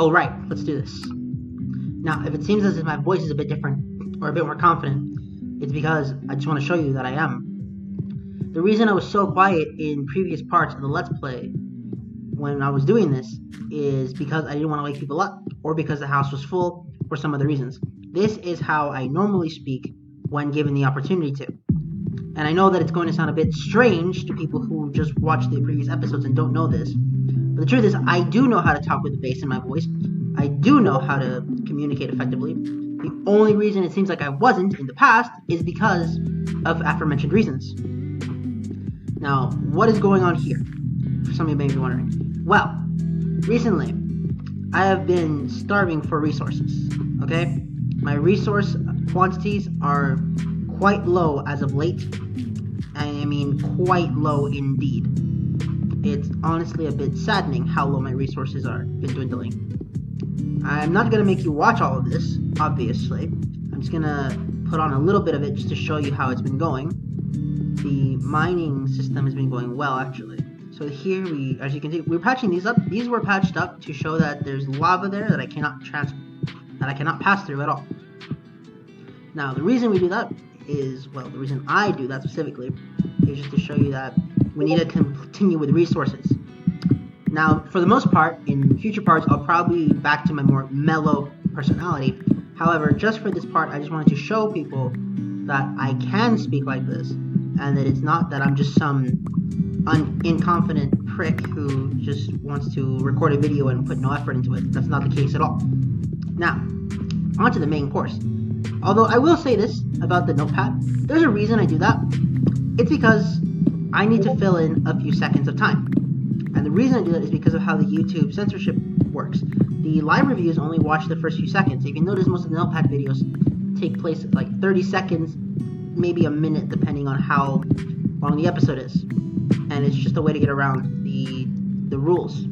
Oh, right, let's do this. Now, if it seems as if my voice is a bit different or a bit more confident, it's because I just want to show you that I am. The reason I was so quiet in previous parts of the Let's Play when I was doing this is because I didn't want to wake people up, or because the house was full, or some other reasons. This is how I normally speak when given the opportunity to. And I know that it's going to sound a bit strange to people who just watched the previous episodes and don't know this. But the truth is, I do know how to talk with the bass in my voice. I do know how to communicate effectively. The only reason it seems like I wasn't in the past is because of aforementioned reasons. Now, what is going on here? For some of you may be wondering. Well, recently, I have been starving for resources, okay? My resource quantities are quite low as of late. I mean, quite low indeed. It's honestly a bit saddening how low my resources are been dwindling. I'm not going to make you watch all of this, obviously. I'm just going to put on a little bit of it just to show you how it's been going. The mining system has been going well, actually. So here as you can see, we're patching these up. These were patched up to show that there's lava there that I cannot pass through at all. Now, the reason we do that is, well, the reason I do that specifically is just to show you that we need to continue with resources. Now, for the most part, in future parts, I'll probably be back to my more mellow personality. However, just for this part, I just wanted to show people that I can speak like this, and that it's not that I'm just some inconfident prick who just wants to record a video and put no effort into it. That's not the case at all. Now, on to the main course. Although I will say this about the notepad, there's a reason I do that. It's because I need to fill in a few seconds of time. And the reason I do that is because of how the YouTube censorship works. The live reviews only watch the first few seconds. If you notice, most of the notepad videos take place at like 30 seconds, maybe a minute, depending on how long the episode is. And it's just a way to get around the rules.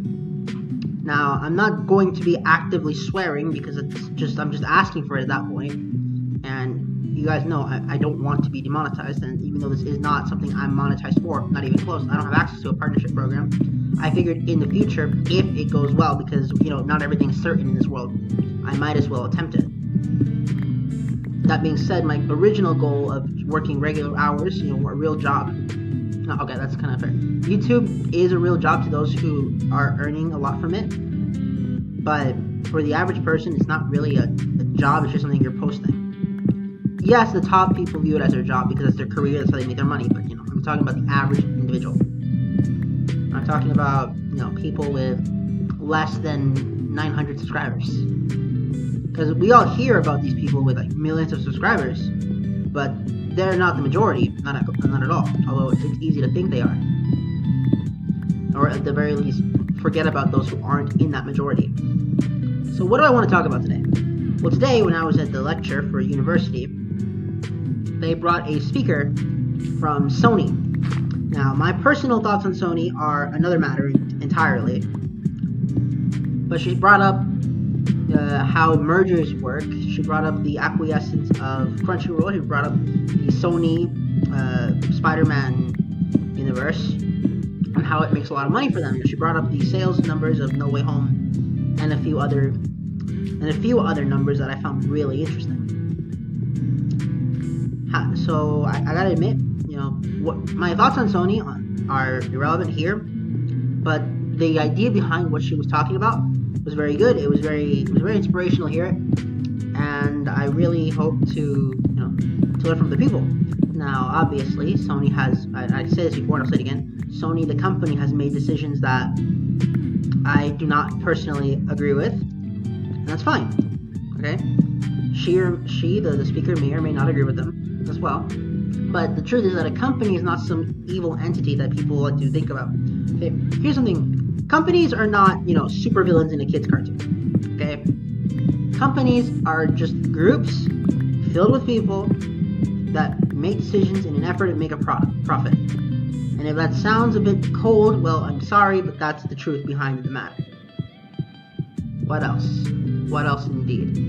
Now, I'm not going to be actively swearing because I'm just asking for it at that point. And you guys know I don't want to be demonetized, and even though this is not something I'm monetized for, not even close, I don't have access to a partnership program. I figured in the future, if it goes well, because, you know, not everything is certain in this world, I might as well attempt it. That being said, my original goal of working regular hours, you know, a real job. Okay, that's kind of fair. YouTube is a real job to those who are earning a lot from it, but for the average person, it's not really a job, it's just something you're posting. Yes, the top people view it as their job because it's their career, that's how they make their money, but, you know, I'm talking about the average individual. I'm talking about, you know, people with less than 900 subscribers. Because we all hear about these people with like millions of subscribers, but they're not the majority, not at all, although it's easy to think they are. Or at the very least, forget about those who aren't in that majority. So what do I want to talk about today? Well, today, when I was at the lecture for university, they brought a speaker from Sony. Now, my personal thoughts on Sony are another matter entirely, but she brought up how mergers work. She brought up the acquiescence of Crunchyroll. She brought up the Sony Spider-Man universe and how it makes a lot of money for them. She brought up the sales numbers of No Way Home and a few other numbers that I found really interesting. So I gotta admit, you know, what my thoughts on Sony are irrelevant here, but the idea behind what she was talking about was very good. It was very inspirational to hear it, and I really hope to learn from the people. Now, obviously, Sony has, I said this before and I'll say it again, Sony, the company, has made decisions that I do not personally agree with, and that's fine, okay? She, the speaker, may or may not agree with them as well, but the truth is that a company is not some evil entity that people like to think about. Okay, here's something. Companies are not, supervillains in a kid's cartoon, okay? Companies are just groups filled with people that make decisions in an effort to make a profit. And if that sounds a bit cold, well, I'm sorry, but that's the truth behind the matter. What else? What else indeed?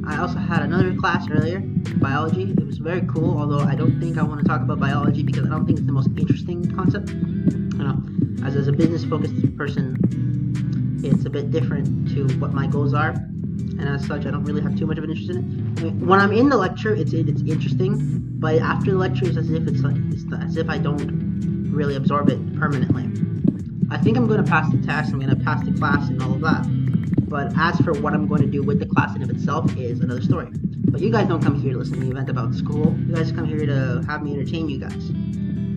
I also had another class earlier, biology. It was very cool, although I don't think I want to talk about biology because I don't think it's the most interesting concept. As a business-focused person, it's a bit different to what my goals are, and as such, I don't really have too much of an interest in it. I mean, when I'm in the lecture, it's interesting, but after the lecture, it's as if I don't really absorb it permanently. I think I'm going to pass the test, I'm going to pass the class and all of that, but as for what I'm going to do with the class in of itself is another story. But you guys don't come here to listen to me vent about school, you guys come here to have me entertain you guys.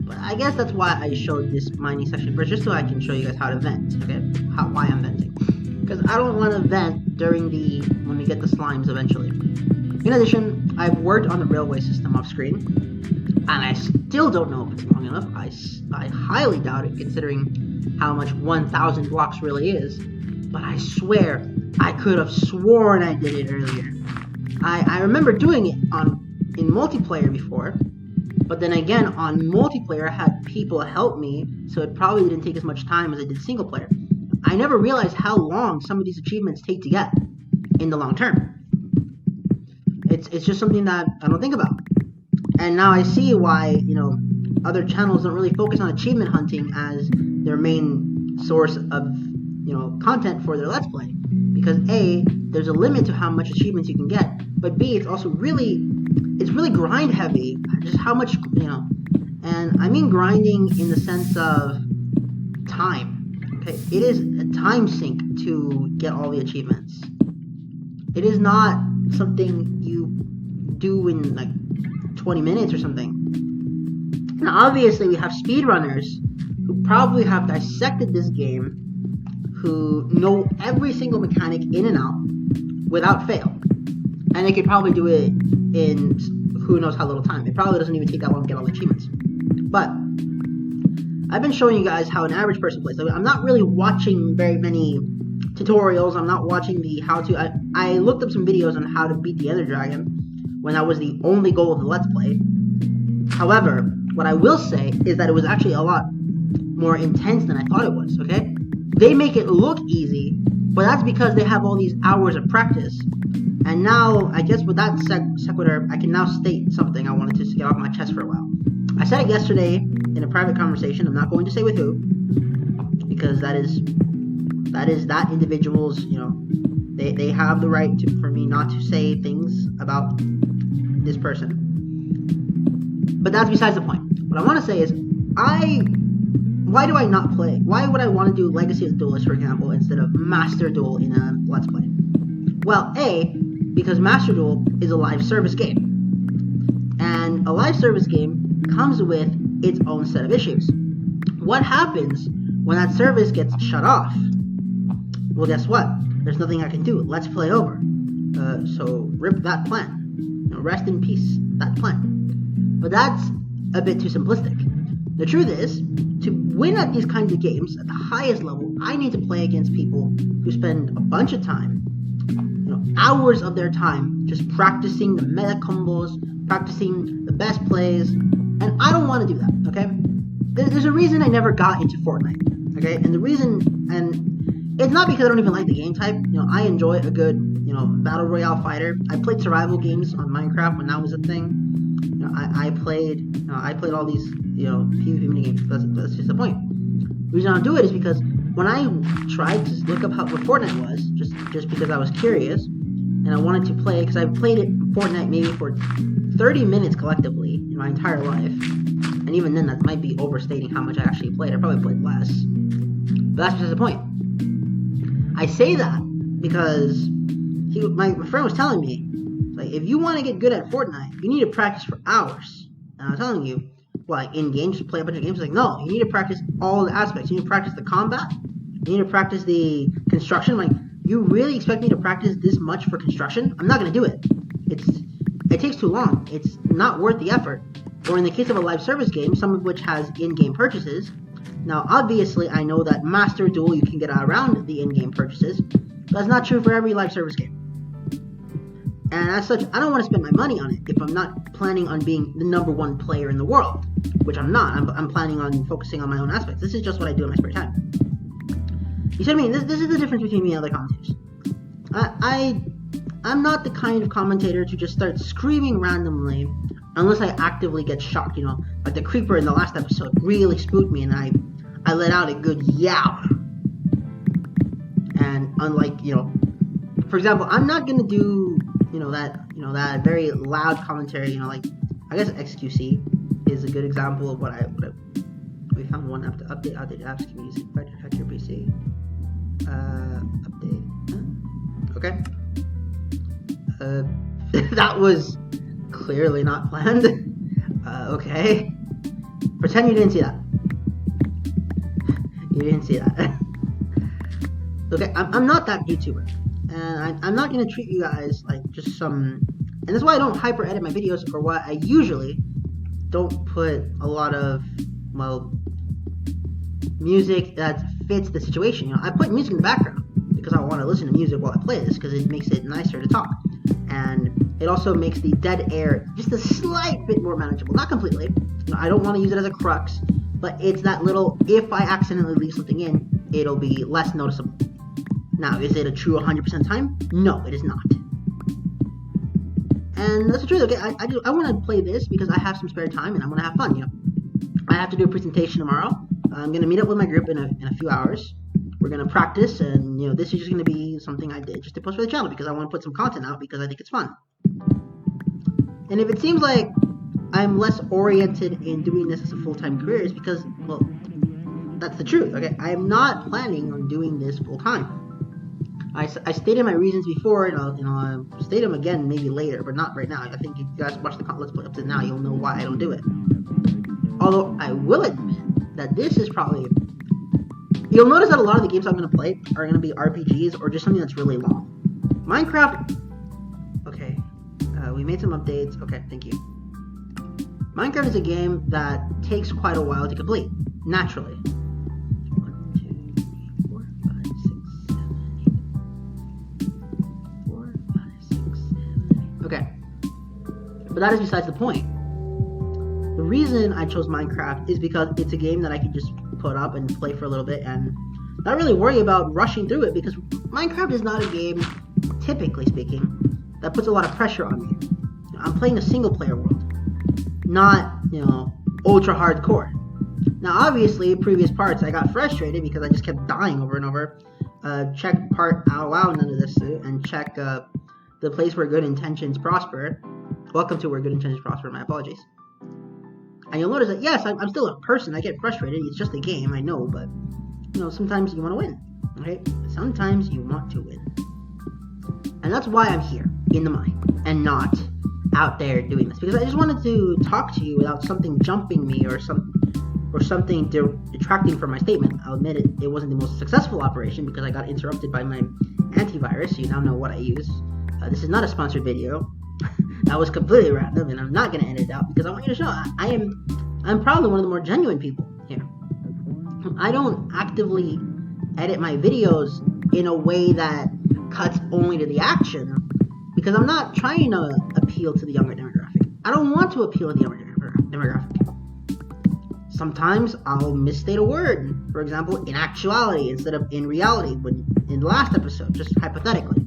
But I guess that's why I showed this mining section first, just so I can show you guys how to vent, okay? Why I'm venting. Because I don't want to vent when we get the slimes eventually. In addition, I've worked on the railway system off screen, and I still don't know if it's long enough. I highly doubt it, considering how much 1,000 blocks really is. But I swear, I could have sworn I did it earlier. I remember doing it in multiplayer before, but then again, on multiplayer, I had people help me, so it probably didn't take as much time as I did single player. I never realized how long some of these achievements take to get in the long term. It's just something that I don't think about. And now I see why, other channels don't really focus on achievement hunting as their main source of, content for their Let's Play. Because A, there's a limit to how much achievements you can get, but B, it's also really grind heavy, just how much, and I mean grinding in the sense of time, okay? It is a time sink to get all the achievements. It is not something you do in like 20 minutes or something. Now obviously we have speedrunners who probably have dissected this game, who know every single mechanic in and out without fail, and they could probably do it in who knows how little time. It probably doesn't even take that long to get all the achievements. But I've been showing you guys how an average person plays. I'm not really watching very many tutorials. I'm not watching the how-to. I looked up some videos on how to beat the Ener Dragon when that was the only goal of the Let's Play. However, what I will say is that it was actually a lot more intense than I thought it was, okay? They make it look easy, but that's because they have all these hours of practice. And now, I guess with that sequitur, I can now state something I wanted to get off my chest for a while. I said it yesterday in a private conversation. I'm not going to say with who, because that is that individual's, they have the right for me not to say things about this person. But that's besides the point. What I want to say is, why do I not play? Why would I want to do Legacy of the Duelist, for example, instead of Master Duel in a Let's Play? Well, A, because Master Duel is a live service game. And a live service game comes with its own set of issues. What happens when that service gets shut off? Well, guess what? There's nothing I can do. Let's play over. So rip that plan. Rest in peace, that plan. But that's a bit too simplistic. The truth is, to win at these kinds of games at the highest level, I need to play against people who spend a bunch of time, hours of their time, just practicing the meta combos, practicing the best plays, and I don't want to do that, okay? There's a reason I never got into Fortnite, okay? And the reason, and it's not because I don't even like the game type. I enjoy a good, battle royale fighter. I played survival games on Minecraft when that was a thing. I played all these, PvP minigames. That's just the point. The reason I don't do it is because when I tried to look up what Fortnite was, just because I was curious, and I wanted to play, because I've played it Fortnite maybe for 30 minutes collectively in my entire life, and even then that might be overstating how much I actually played. I probably played less, but that's just the point. I say that because my friend was telling me, like, if you want to get good at Fortnite, you need to practice for hours. And I'm telling you, like, in games, just play a bunch of games. Like, no, you need to practice all the aspects. You need to practice the combat. You need to practice the construction. Like, you really expect me to practice this much for construction? I'm not going to do it. It takes too long. It's not worth the effort. Or in the case of a live service game, some of which has in-game purchases. Now, obviously, I know that Master Duel, you can get around the in-game purchases. But that's not true for every live service game. And as such, I don't want to spend my money on it if I'm not planning on being the #1 player in the world, which I'm not. I'm planning on focusing on my own aspects. This is just what I do in my spare time. You see what I mean? This is the difference between me and other commentators. I'm not the kind of commentator to just start screaming randomly unless I actively get shocked, like the creeper in the last episode really spooked me and I let out a good yowl. Unlike, for example, I'm not gonna do, that very loud commentary, like, I guess XQC is a good example of what we found one app to update outdated apps can be used to affect your PC. Update. Okay. That was clearly not planned. Okay. Pretend you didn't see that. You didn't see that. Okay, I'm not that YouTuber. And I'm not going to treat you guys like just some... And that's why I don't hyper edit my videos, or why I usually don't put a lot of, music that fits the situation. I put music in the background because I want to listen to music while I play this, because it makes it nicer to talk. And it also makes the dead air just a slight bit more manageable. Not completely. I don't want to use it as a crux, but it's that little, if I accidentally leave something in, it'll be less noticeable. Now, is it a true 100% time? No, it is not. And that's the truth. Okay, I want to play this because I have some spare time and I want to have fun. I have to do a presentation tomorrow. I'm going to meet up with my group in a few hours. We're going to practice, and this is just going to be something I did just to post for the channel because I want to put some content out because I think it's fun. And if it seems like I'm less oriented in doing this as a full-time career, it's because, well, that's the truth. Okay, I am not planning on doing this full-time. I stated my reasons before, and I'll state them again maybe later, but not right now. I think if you guys watch the Let's Play up to now, you'll know why I don't do it. Although I will admit that this is probably... You'll notice that a lot of the games I'm going to play are going to be RPGs or just something that's really long. Minecraft... Okay, we made some updates. Okay, thank you. Minecraft is a game that takes quite a while to complete, naturally. 1, 2, 3, 4, 5, 6, 7, 8. 4, 5, 6, 7, 8. Okay. But that is besides the point. The reason I chose Minecraft is because it's a game that I can just put up and play for a little bit and not really worry about rushing through it, because Minecraft is not a game, typically speaking, that puts a lot of pressure on me. I'm playing a single player world, not, ultra hardcore. Now, obviously, previous parts I got frustrated because I just kept dying over and over. Check part wow, none of this, and check the place where good intentions prosper. Welcome to where good intentions prosper, my apologies. And you'll notice that, yes, I'm still a person. I get frustrated. It's just a game, I know, but, sometimes you want to win, okay? Sometimes you want to win. And that's why I'm here, in the mine, and not out there doing this. Because I just wanted to talk to you without something jumping me or something detracting from my statement. I'll admit it wasn't the most successful operation because I got interrupted by my antivirus, so you now know what I use. This is not a sponsored video. That was completely random, and I'm not going to edit it out because I want you to know I'm probably one of the more genuine people here. I don't actively edit my videos in a way that cuts only to the action because I'm not trying to appeal to the younger demographic. I don't want to appeal to the younger demographic. Sometimes I'll misstate a word, for example, in actuality instead of in reality, when in the last episode, just hypothetically.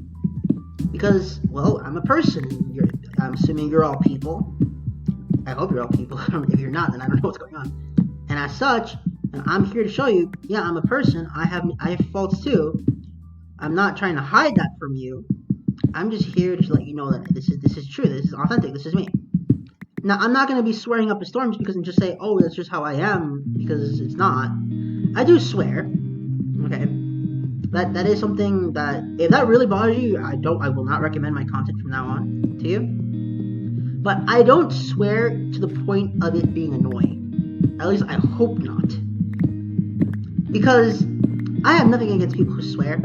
Because, well, I'm a person. I'm assuming you're all people. I hope you're all people. If you're not, then I don't know what's going on. And as such, I'm here to show you, yeah, I'm a person. I have faults too. I'm not trying to hide that from you. I'm just here to let you know that this is true. This is authentic. This is me. Now, I'm not going to be swearing up a storm because I'm just say, oh, that's just how I am, because it's not. I do swear. Okay. That is something that, if that really bothers you, I will not recommend my content from now on to you. But I don't swear to the point of it being annoying. At least I hope not. Because I have nothing against people who swear.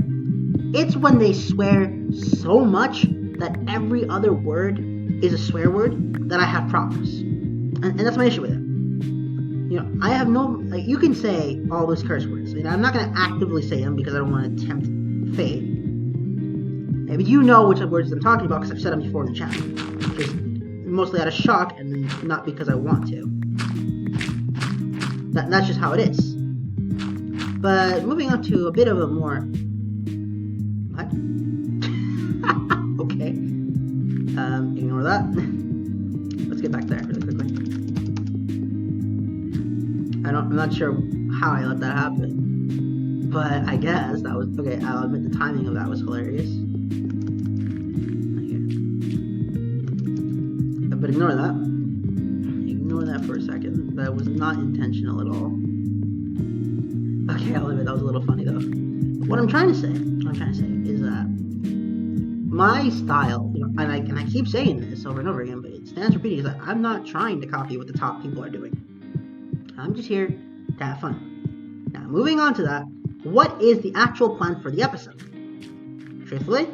It's when they swear so much that every other word is a swear word that I have problems. And that's my issue with it. I have no... you can say all those curse words. I'm not going to actively say them because I don't want to tempt fate. But you know which words I'm talking about because I've said them before in the channel. Just mostly out of shock and not because I want to. That's just how it is. But moving on to a bit of a more... What? Okay. Ignore that. Let's get back there really quickly. I'm not sure how I let that happen. But I guess that was okay. I'll admit the timing of that was hilarious. But ignore that. Ignore that for a second. That was not intentional at all. Okay, I'll admit that was a little funny though. What I'm trying to say is that my style, and I keep saying this over and over again, but it stands repeating, is that I'm not trying to copy what the top people are doing. I'm just here to have fun. Now, moving on to that, what is the actual plan for the episode? Truthfully,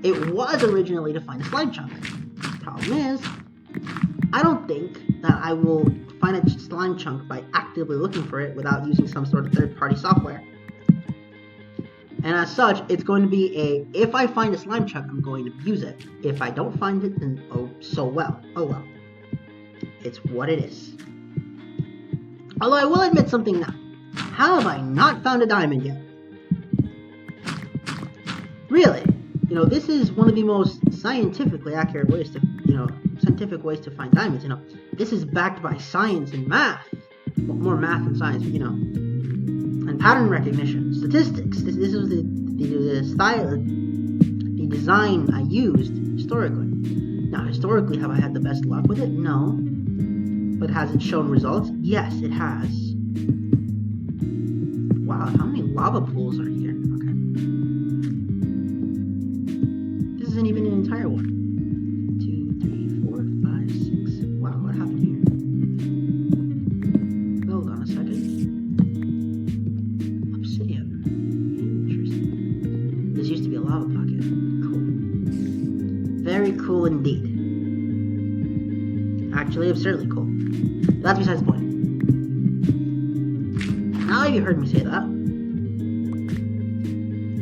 it was originally to find a slime chunk. Problem is, I don't think that I will find a slime chunk by actively looking for it without using some sort of third-party software. And as such, it's going to be if I find a slime chunk, I'm going to use it. If I don't find it, then oh well. It's what it is. Although I will admit something now. How have I not found a diamond yet? Really? This is one of the most scientifically accurate ways to, scientific ways to find diamonds. This is backed by science and math. Well, more math than science, but, and pattern recognition, statistics. This was the style, the design I used historically. Now, historically, have I had the best luck with it? No. But has it shown results? Yes, it has. Wow, how many lava pools are here? Okay. This isn't even an entire one. 2, 3, 4, 5, 6. Wow, what happened here? Hold on a second. Obsidian. Interesting. This used to be a lava pocket. Cool. Very cool indeed. Actually, absurdly cool. But that's besides the point. Now that you heard me say that,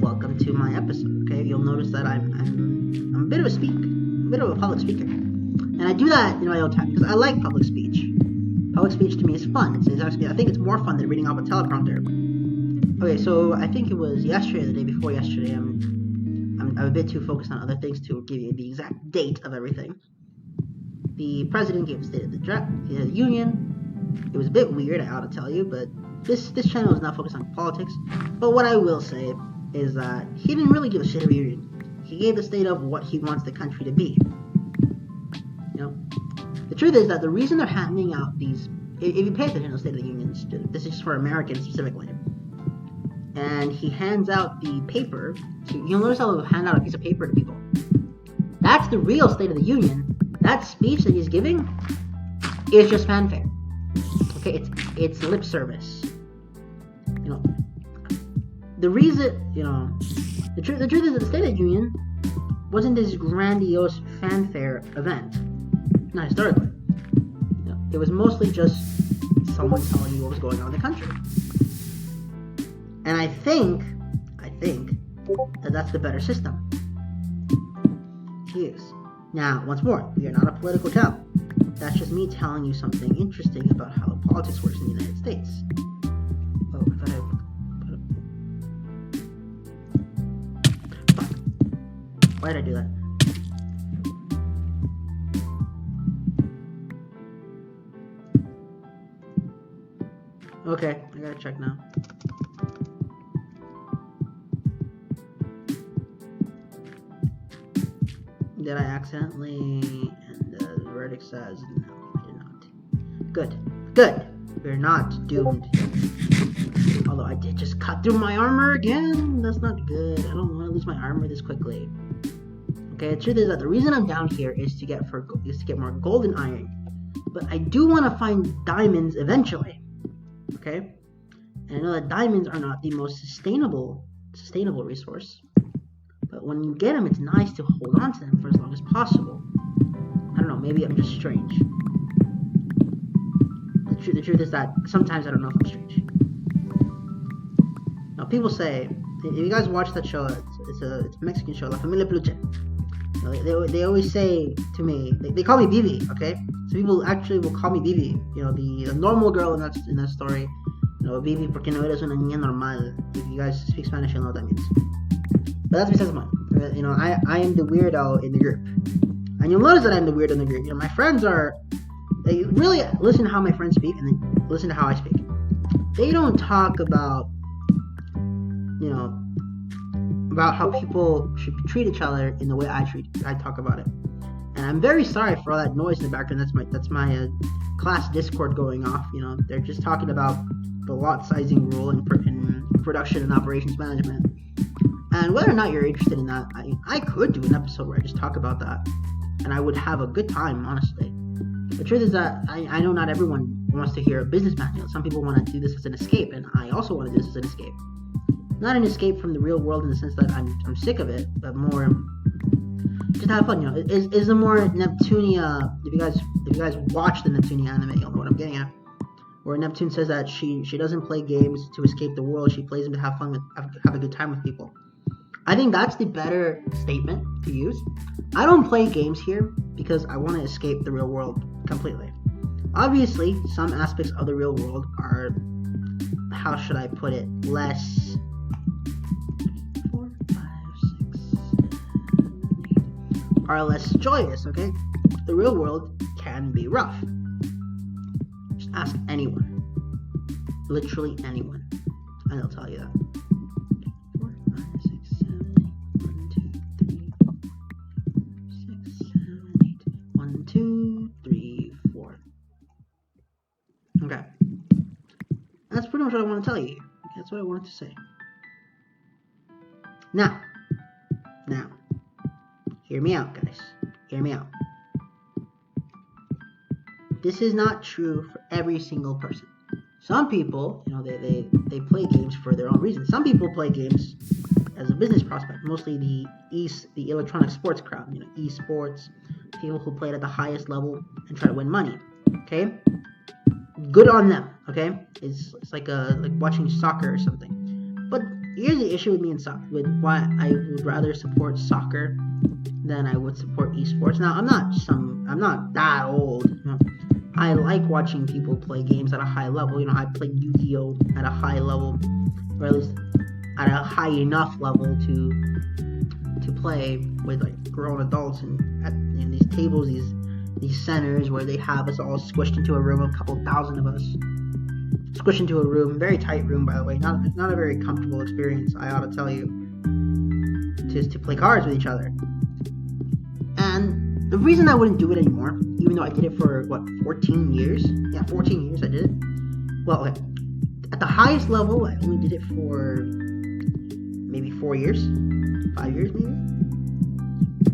welcome to my episode. Okay, you'll notice that I'm a bit of a public speaker, and I do that in my own time because I like public speech. Public speech to me is fun. It's actually, I think it's more fun than reading off a teleprompter. Okay, so I think it was yesterday, or the day before yesterday. I'm a bit too focused on other things to give you the exact date of everything. The president gave a State of the Union. It was a bit weird, I ought to tell you, but this channel is not focused on politics. But what I will say is that he didn't really give a State of the Union. He gave the state of what he wants the country to be. The truth is that the reason they're handing out these, if you pay attention to the State of the Union, this is just for Americans specifically. And he hands out the paper you'll notice how he'll hand out a piece of paper to people. That's the real State of the Union. That speech that he's giving is just fanfare. Okay, it's lip service. The reason, the truth is that the State of the Union wasn't this grandiose fanfare event. Not historically. It was mostly just someone telling you what was going on in the country. And I think that that's the better system to use. Now, once more, we are not a political channel. That's just me telling you something interesting about how politics works in the United States. Oh, I thought I put it. Fuck. Why did I do that? Okay, I gotta check now. Did I accidentally? And the verdict says no, I did not. Good. We're not doomed. Although I did just cut through my armor again. That's not good. I don't want to lose my armor this quickly. Okay, the truth is that the reason I'm down here is to get more gold and iron. But I do want to find diamonds eventually. Okay? And I know that diamonds are not the most sustainable resource. But when you get them, it's nice to hold on to them for as long as possible. I don't know, maybe I'm just strange. The truth is that sometimes I don't know if I'm strange. Now, people say, if you guys watch that show, it's a Mexican show, La Familia Peluche. They always say to me, they call me Bibi, okay? So people actually will call me Bibi. The normal girl in that story. Bibi, porque no eres una niña normal. If you guys speak Spanish, you'll know what that means. But that's besides the point. I am the weirdo in the group. And you'll notice that I'm the weirdo in the group. My friends they really listen to how my friends speak and then listen to how I speak. They don't talk about you know, about how people should treat each other in the way I talk about it. And I'm very sorry for all that noise in the background. That's my class Discord going off. You know, they're just talking about the lot sizing rule in production and operations management. And whether or not you're interested in that, I could do an episode where I just talk about that, and I would have a good time, honestly. The truth is that I know not everyone wants to hear a business manual. Some people want to do this as an escape, and I also want to do this as an escape. Not an escape from the real world in the sense that I'm sick of it, but more just have fun. You know, is the more Neptunia. If you guys watch the Neptunia anime, you'll know what I'm getting at. Where Neptune says that she doesn't play games to escape the world; she plays them to have fun with, have a good time with people. I think that's the better statement to use. I don't play games here because I want to escape the real world completely. Obviously, some aspects of the real world are, how should I put it, less. 4, 5, 6, 7, 8 are less joyous. Okay, the real world can be rough. Just ask anyone, literally anyone, and they'll tell you that. 4, 5, 6, 7, 8, 1, 2, 3, 4, 6, 7, 8, 1, 2, 3, 4. Okay, that's pretty much what I want to tell you. That's what I wanted to say. Now, hear me out, guys. Hear me out. This is not true for every single person. Some people, you know, they play games for their own reasons. Some people play games as a business prospect, mostly the electronic sports crowd, you know, esports, people who play it at the highest level and try to win money. Okay? Good on them, okay? It's like watching soccer or something. But here's the issue with me in soccer, with why I would rather support soccer than I would support esports. Now, I'm not that old. You know? I like watching people play games at a high level. You know, I played Yu-Gi-Oh at a high level, or at least at a high enough level to play with like grown adults and at these tables, these centers where they have us all squished into a room, a couple thousand of us squished into a room, very tight room, by the way, not a very comfortable experience, I ought to tell you, to play cards with each other. And the reason I wouldn't do it anymore, even though I did it for 14 years? Yeah, 14 years I did it. Well, okay, at the highest level, I only did it for maybe 4 years, 5 years maybe.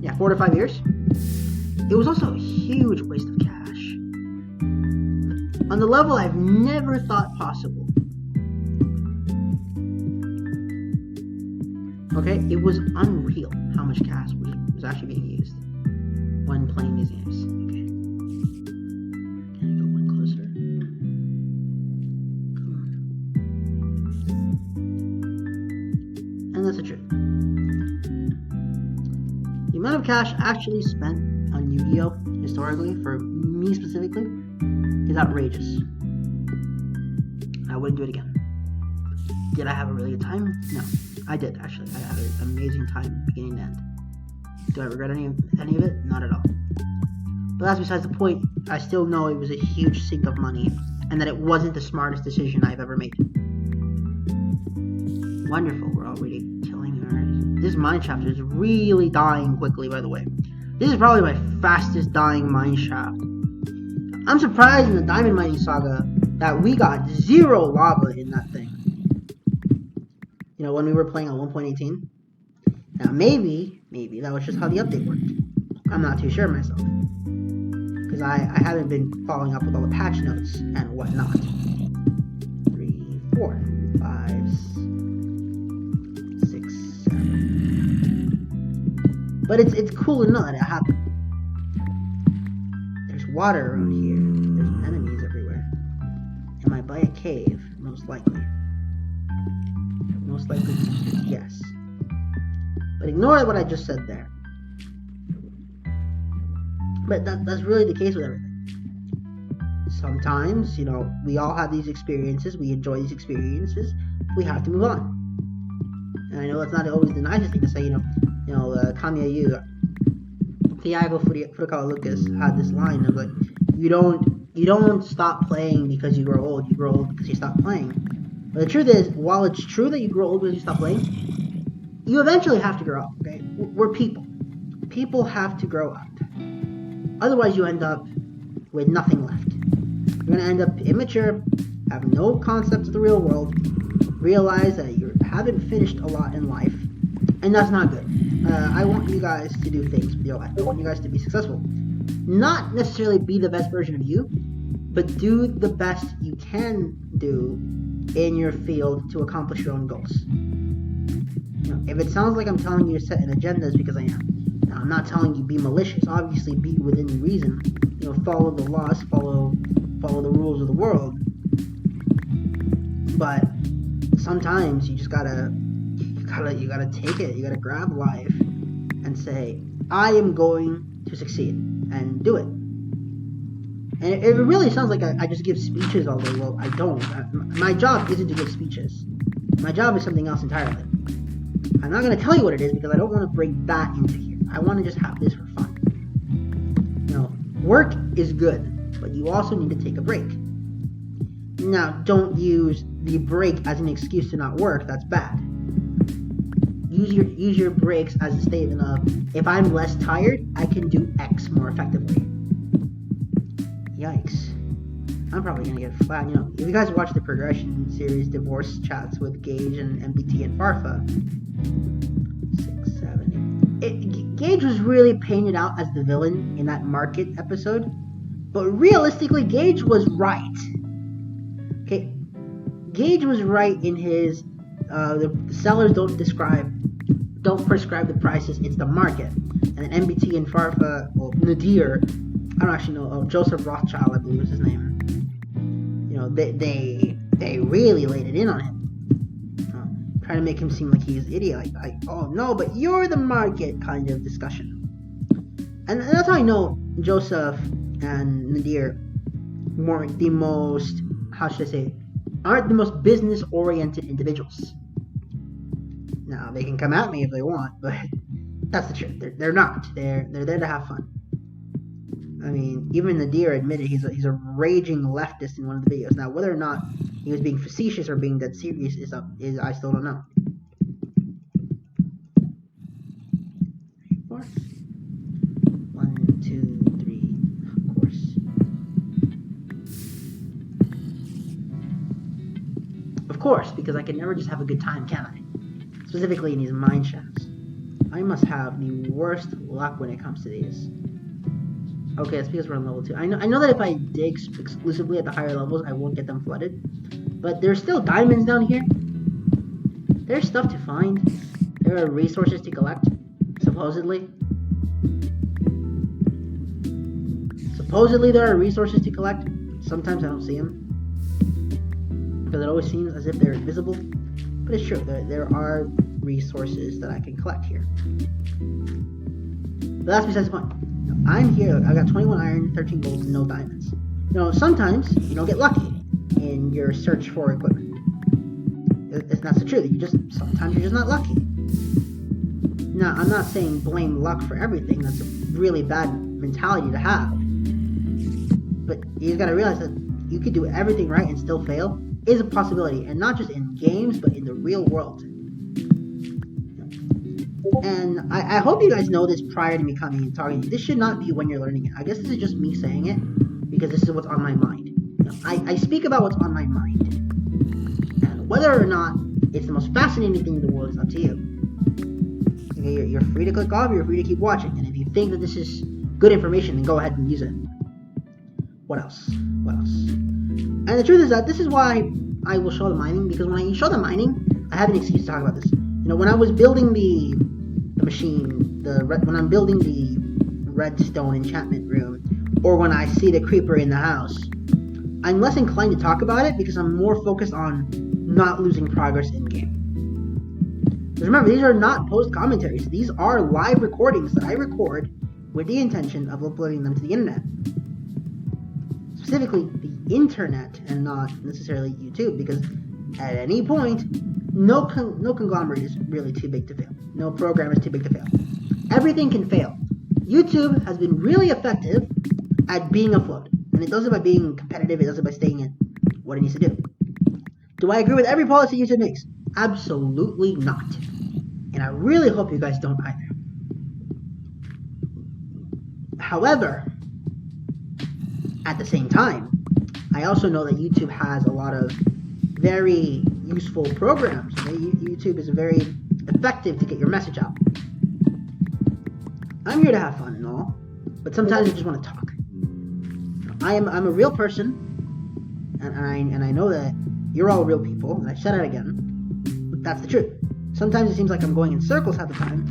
Yeah, 4 to 5 years. It was also a huge waste of cash. On the level I've never thought possible. Okay, it was unreal how much cash was actually being used when playing these games. Okay. Can I go one closer? Come on. And that's the truth. The amount of cash actually spent on Yu-Gi-Oh! Historically, for me specifically, is outrageous. I wouldn't do it again. Did I have a really good time? No. I did, actually. I had an amazing time beginning to end. Do I regret any of it? Not at all. But that's besides the point. I still know it was a huge sink of money, and that it wasn't the smartest decision I've ever made. Wonderful, we're already killing ours. This mine shaft is really dying quickly, by the way. This is probably my fastest dying mine shaft. I'm surprised in the Diamond Mining Saga that we got 0 lava in that thing. You know, when we were playing on 1.18. Now maybe that was just how the update worked. I'm not too sure myself. Because I haven't been following up with all the patch notes and whatnot. 3, 4, 5, 6, 7. But it's cool to know that it happened. There's water around here. There's enemies everywhere. Am I by a cave? Most likely. Most likely, yes. But ignore what I just said there. But that's really the case with everything. Sometimes, you know, we all have these experiences. We enjoy these experiences. We have to move on. And I know that's not always the nicest thing to say. You know, Kamiya Yu, Thiago Furukawa Lucas had this line of like, you don't stop playing because you grow old. You grow old because you stop playing. But the truth is, while it's true that you grow old when you stop playing, you eventually have to grow up, okay? We're people. People have to grow up. Otherwise, you end up with nothing left. You're going to end up immature, have no concept of the real world, realize that you haven't finished a lot in life, and that's not good. I want you guys to do things with your life. I want you guys to be successful. Not necessarily be the best version of you, but do the best you can do in your field to accomplish your own goals. You know, if it sounds like I'm telling you to set an agenda, it's because I am. Now, I'm not telling you be malicious. Obviously, be within reason. You know, follow the laws, follow the rules of the world. But sometimes you just gotta take it. You gotta grab life and say, I am going to succeed, and do it. And it really sounds like I just give speeches all day. Well, I don't. My job isn't to give speeches. My job is something else entirely. I'm not going to tell you what it is because I don't want to bring that into here. I want to just have this for fun. You know, work is good, but you also need to take a break. Now, don't use the break as an excuse to not work. That's bad. Use your breaks as a statement of, if I'm less tired, I can do X more effectively. Yikes. I'm probably gonna get flat. You know, if you guys watch the progression series Divorce Chats with Gage and MBT and Farfa, 6, 7, 8. Gage was really painted out as the villain in that market episode, but realistically, Gage was right. Okay, Gage was right in his the sellers don't prescribe the prices, it's the market. And then MBT and Farfa, well, Nadir, I don't actually know, Joseph Rothschild, I believe was his name. You know, they really laid it in on him. Trying to make him seem like he's an idiot, like, oh no, but you're the market kind of discussion. And that's how I know Joseph and Nadir weren't the most, how should I say, aren't the most business-oriented individuals. Now, they can come at me if they want, but that's the truth. They're not. They're there to have fun. I mean, even Nadir admitted he's a raging leftist in one of the videos. Now, whether or not he was being facetious or being dead serious is I still don't know. 4. 1, 2, 3, of course. Of course, because I can never just have a good time, can I? Specifically in these mine shafts. I must have the worst luck when it comes to these. Okay, that's because we're on level 2. I know that if I dig exclusively at the higher levels, I won't get them flooded. But there's still diamonds down here. There's stuff to find. There are resources to collect, supposedly. Supposedly there are resources to collect. Sometimes I don't see them, because it always seems as if they're invisible. But it's true, there are resources that I can collect here. But that's besides the point. I'm here, I got 21 iron, 13 gold, and no diamonds. You know, sometimes you don't get lucky in your search for equipment. It's not so true. Sometimes you're just not lucky. Now, I'm not saying blame luck for everything. That's a really bad mentality to have. But you gotta realize that you could do everything right and still fail is a possibility, and not just in games, but in the real world. And I hope you guys know this prior to me coming and talking to you. This should not be when you're learning it. I guess this is just me saying it, because this is what's on my mind. You know, I speak about what's on my mind. And whether or not it's the most fascinating thing in the world is up to you. Okay, you're free to click off, you're free to keep watching. And if you think that this is good information, then go ahead and use it. What else? And the truth is that this is why I will show the mining, because when I show the mining, I have an excuse to talk about this. You know, when I was building the machine, when I'm building the redstone enchantment room, or when I see the creeper in the house, I'm less inclined to talk about it because I'm more focused on not losing progress in game. Because remember, these are not post commentaries. These are live recordings that I record with the intention of uploading them to the internet. Specifically, the internet, and not necessarily YouTube, because at any point, no conglomerate is really too big to fail. No program is too big to fail. Everything can fail. YouTube has been really effective at being afloat. And it does it by being competitive, it does it by staying in what it needs to do. Do I agree with every policy YouTube makes? Absolutely not. And I really hope you guys don't either. However, at the same time, I also know that YouTube has a lot of very useful programs. Okay? YouTube is very effective to get your message out. I'm here to have fun and all, but sometimes I just want to talk. I'm a real person, and I know that you're all real people, and I said it again, but that's the truth. Sometimes it seems like I'm going in circles half the time.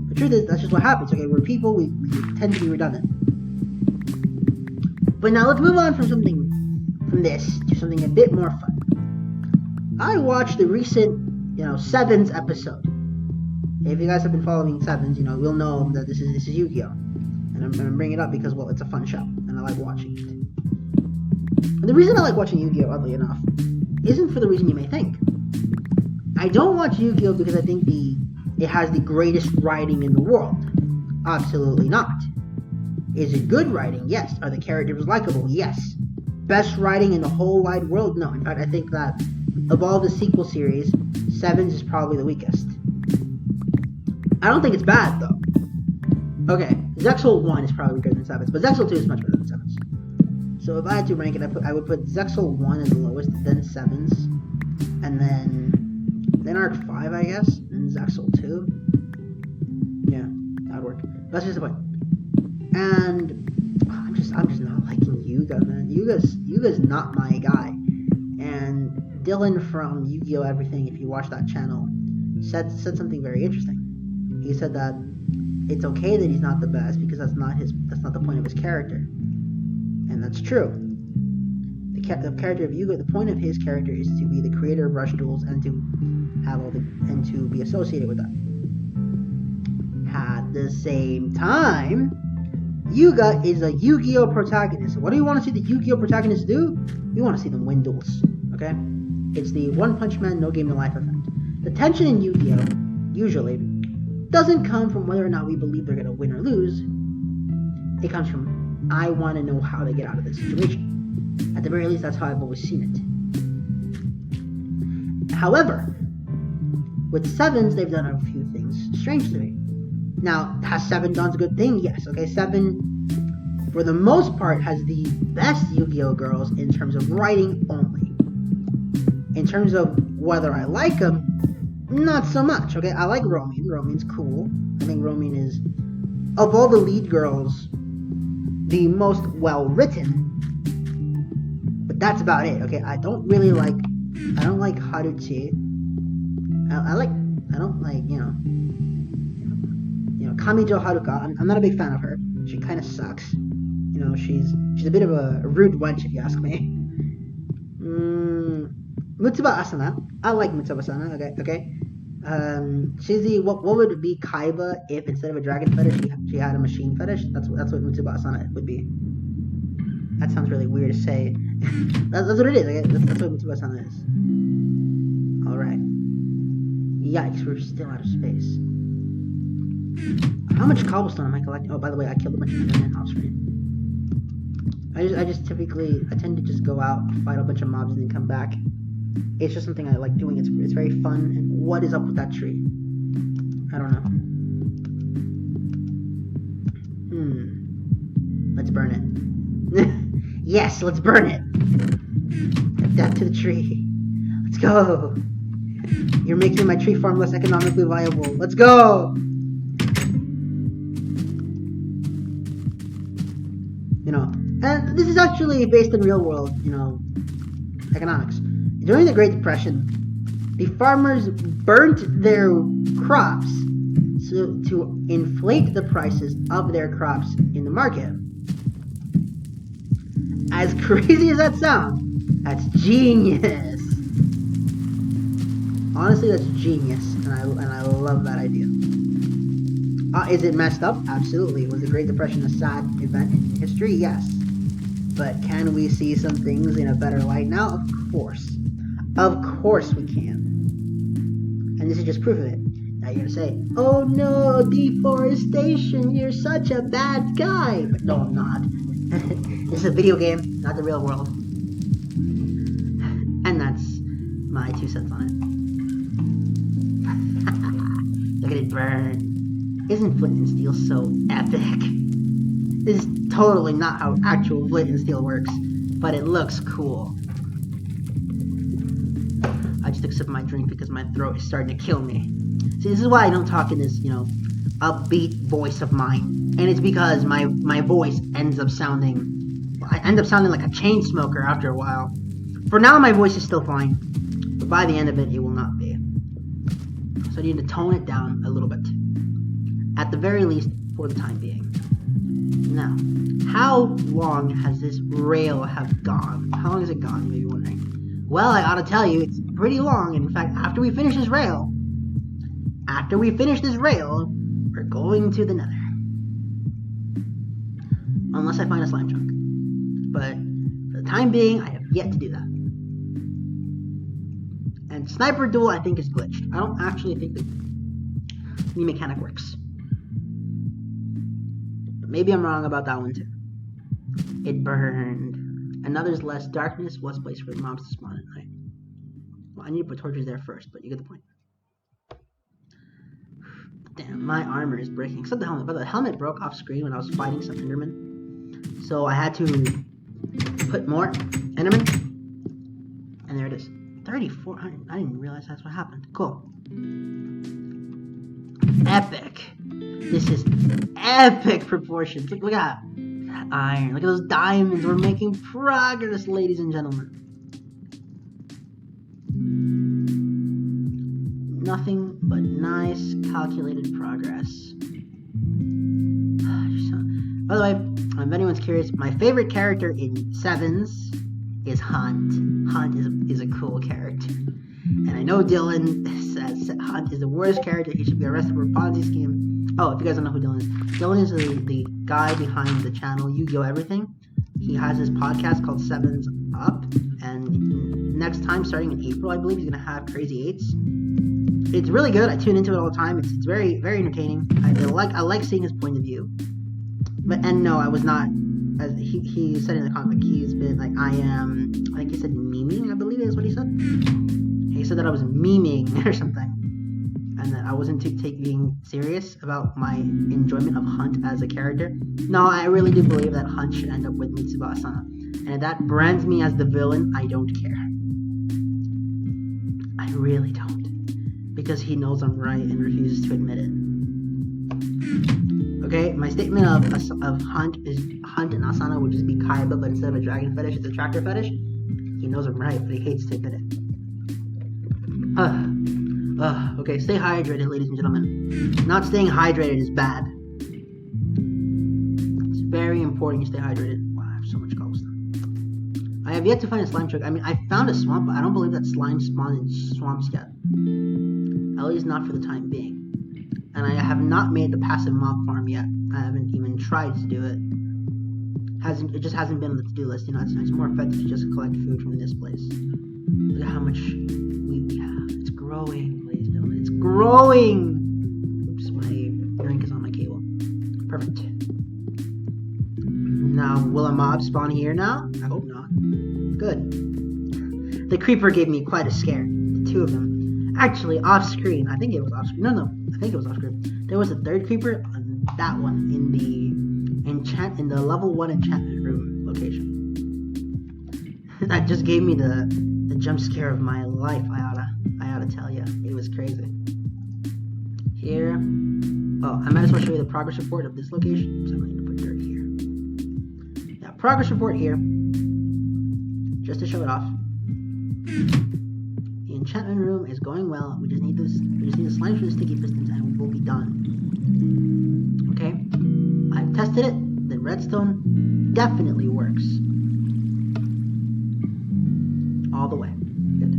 The truth is, that's just what happens, okay? We're people, we tend to be redundant. But now let's move on from this to something a bit more fun. I watched the recent, Sevens episode. If you guys have been following Sevens, you'll know that this is Yu-Gi-Oh! And I'm bringing it up because, well, it's a fun show, and I like watching it. And the reason I like watching Yu-Gi-Oh!, oddly enough, isn't for the reason you may think. I don't watch Yu-Gi-Oh! Because I think it has the greatest writing in the world. Absolutely not. Is it good writing? Yes. Are the characters likable? Yes. Best writing in the whole wide world? No. In fact, I think that of all the sequel series, Sevens is probably the weakest. I don't think it's bad, though. Okay, Zexal 1 is probably better than Sevens, but Zexal 2 is much better than Sevens. So if I had to rank it, I would put Zexal 1 as the lowest, then Sevens, and then Arc 5, I guess, and Zexal 2. Yeah, that would work. That's just the point. And I'm just not liking Yuga, man. Yuga's not my guy. And Dylan from Yu-Gi-Oh! Everything, if you watch that channel, said something very interesting. He said that it's okay that he's not the best because that's not the point of his character. And that's true. The character of Yuga, the point of his character is to be the creator of Rush Duels and to have and to be associated with them. At the same time, Yuga is a Yu-Gi-Oh! Protagonist. So what do you want to see the Yu-Gi-Oh! Protagonist do? We want to see them win duels. Okay? It's the One Punch Man, no game, no life effect. The tension in Yu-Gi-Oh! Usually doesn't come from whether or not we believe they're going to win or lose. It comes from, I want to know how they get out of this situation. At the very least, that's how I've always seen it. However, with Sevens, they've done a few things strange to me. Now, has Seven done a good thing? Yes. Okay, Seven, for the most part, has the best Yu-Gi-Oh! Girls in terms of writing only. In terms of whether I like them, not so much, okay? I like Romin. Romin's cool. I think Romin is, of all the lead girls, the most well-written. But that's about it, okay? I don't like Haruchi. I don't like, Kamijo Haruka. I'm not a big fan of her. She kind of sucks. She's a bit of a rude wench, if you ask me. Mutsuba Asana. I like Mutsuba Asana, okay? She's the, what would it be Kaiba if instead of a dragon fetish, she had a machine fetish? That's what Mutsuba Asana would be. That sounds really weird to say. that's what it is, okay? That's what Mutsuba Asana is. Alright. Yikes, we're still out of space. How much cobblestone am I collecting? Oh, by the way, I killed a bunch of men off screen. I tend to just go out, fight a bunch of mobs, and then come back. It's just something I like doing. It's very fun. And what is up with that tree? I don't know. Let's burn it. Yes, let's burn it. Death to the tree. Let's go. You're making my tree farm less economically viable. Let's go. And this is actually based in real world, economics. During the Great Depression, the farmers burnt their crops to inflate the prices of their crops in the market. As crazy as that sounds, that's genius. Honestly, that's genius, and I love that idea. Is it messed up? Absolutely. Was the Great Depression a sad event in history? Yes. But can we see some things in a better light now? Of course. Of course we can. And this is just proof of it. Now you're going to say, oh no, deforestation, you're such a bad guy. But no, I'm not. This is a video game, not the real world. And that's my 2 cents on it. Look at it burn. Isn't flint and steel so epic? This is totally not how actual flint and steel works, but it looks cool. I just took a sip of my drink because my throat is starting to kill me. See, this is why I don't talk in this, upbeat voice of mine. And it's because my voice ends up sounding... I end up sounding like a chain smoker after a while. For now, my voice is still fine. But by the end of it, it will not be. So I need to tone it down a little bit. At the very least, for the time being. Now, how long has this rail have gone? How long has it gone, you may be wondering? Well, I ought to tell you, it's pretty long. In fact, after we finish this rail, we're going to the nether. Unless I find a slime chunk. But for the time being, I have yet to do that. And Sniper Duel, I think, is glitched. I don't actually think the mechanic works. But maybe I'm wrong about that one too. It burned. Another's less darkness was placed for the mobs to spawn at night. Well, I need to put torches there first, but you get the point. Damn, my armor is breaking. Except the helmet. But the helmet broke off screen when I was fighting some Enderman. So I had to put more Enderman. And there it is. 3,400. I didn't realize that's what happened. Cool. Epic. This is epic proportions. Look at that iron. Look at those diamonds. We're making progress, ladies and gentlemen. Nothing but nice, calculated progress. By the way, if anyone's curious, my favorite character in Sevens is Hunt. Hunt is a cool character. And I know Dylan says Hunt is the worst character. He should be arrested for a Ponzi scheme. Oh, if you guys don't know who Dylan is the guy behind the channel Yu-Gi-Oh! Everything. He has this podcast called Sevens Up. And next time, starting in April, I believe, he's going to have Crazy Eights. It's really good. I tune into it all the time. It's very, very entertaining. I like seeing his point of view. And no, I was not, as he said in the comment, he's been like, I think he said memeing, I believe is what he said. He said that I was memeing or something. And that I wasn't being serious about my enjoyment of Hunt as a character. No, I really do believe that Hunt should end up with Mitsubasa. And if that brands me as the villain, I don't care. I really don't. Because he knows I'm right and refuses to admit it. Okay, my statement of Hunt and Asana would just be Kaiba, but instead of a dragon fetish, it's a tractor fetish. He knows I'm right, but he hates to admit it. Okay, stay hydrated, ladies and gentlemen. Not staying hydrated is bad. It's very important you stay hydrated. Wow, I have so much cobblestone. I have yet to find a slime choke. I mean, I found a swamp, but I don't believe that slime spawned in swamps yet. At least not for the time being. And I have not made the passive mob farm yet. I haven't even tried to do it. It just hasn't been on the to-do list. It's more effective to just collect food from this place. Look at how much wheat we have. It's growing, ladies and gentlemen. It's growing! Oops, my drink is on my cable. Perfect. Now, will a mob spawn here now? I hope not. Good. The creeper gave me quite a scare. The two of them. Actually, off screen. I think it was off screen. No. I think it was off screen. There was a third creeper on that one in the level 1 enchantment room location. That just gave me the jump scare of my life. I oughta tell you, it was crazy. Here. Oh, I might as well show you the progress report of this location. So I'm going to put dirt here. Yeah, progress report here. Just to show it off. The enchantment room is going well. We just need to slime through the sticky pistons and we'll be done. Okay? I've tested it. The redstone definitely works. All the way. Good.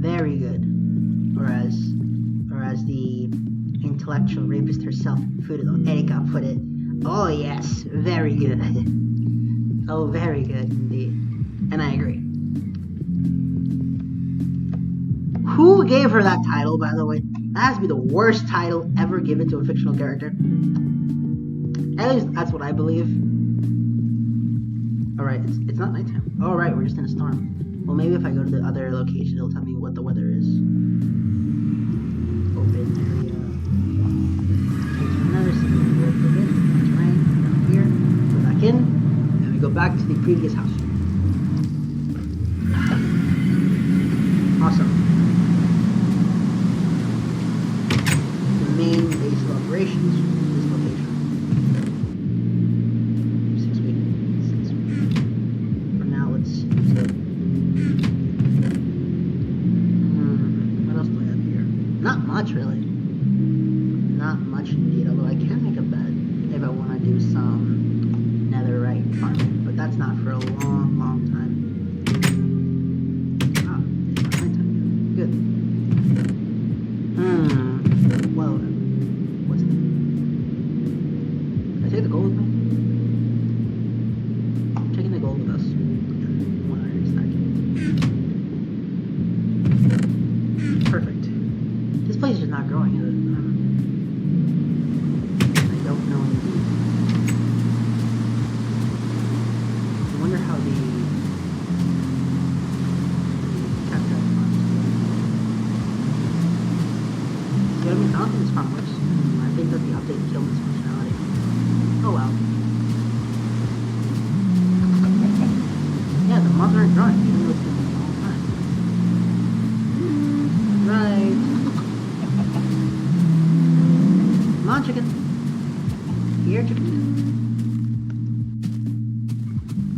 Very good. Whereas the intellectual rapist herself, Fudo Erika, put it, oh yes, very good. Oh, very good indeed. And I agree. Who gave her that title, by the way? That has to be the worst title ever given to a fictional character. At least that's what I believe. Alright, it's not nighttime. Alright, we're just in a storm. Well, maybe if I go to the other location, it'll tell me what the weather is. Open area. It's rain. Down here. Go back in. And we go back to the previous house. Awesome. The main base of operations is this location. 6 weeks. For now, let's use it. What else do I have here? Not much, really. Not much indeed, although I can make a bed if I want to do some netherite farming, but that's not for a long, long time. Good. Well, what's that? Did I take the gold with me? I'm taking the gold with us. 100 stack. Perfect. This place is just not growing, is it? I don't know indeed. I wonder how the I don't think this farm works. I think that the update killed this functionality. Oh well. Yeah, the mobs aren't growing, even though it's been a long time. Right. Come on, chicken. Here, chicken.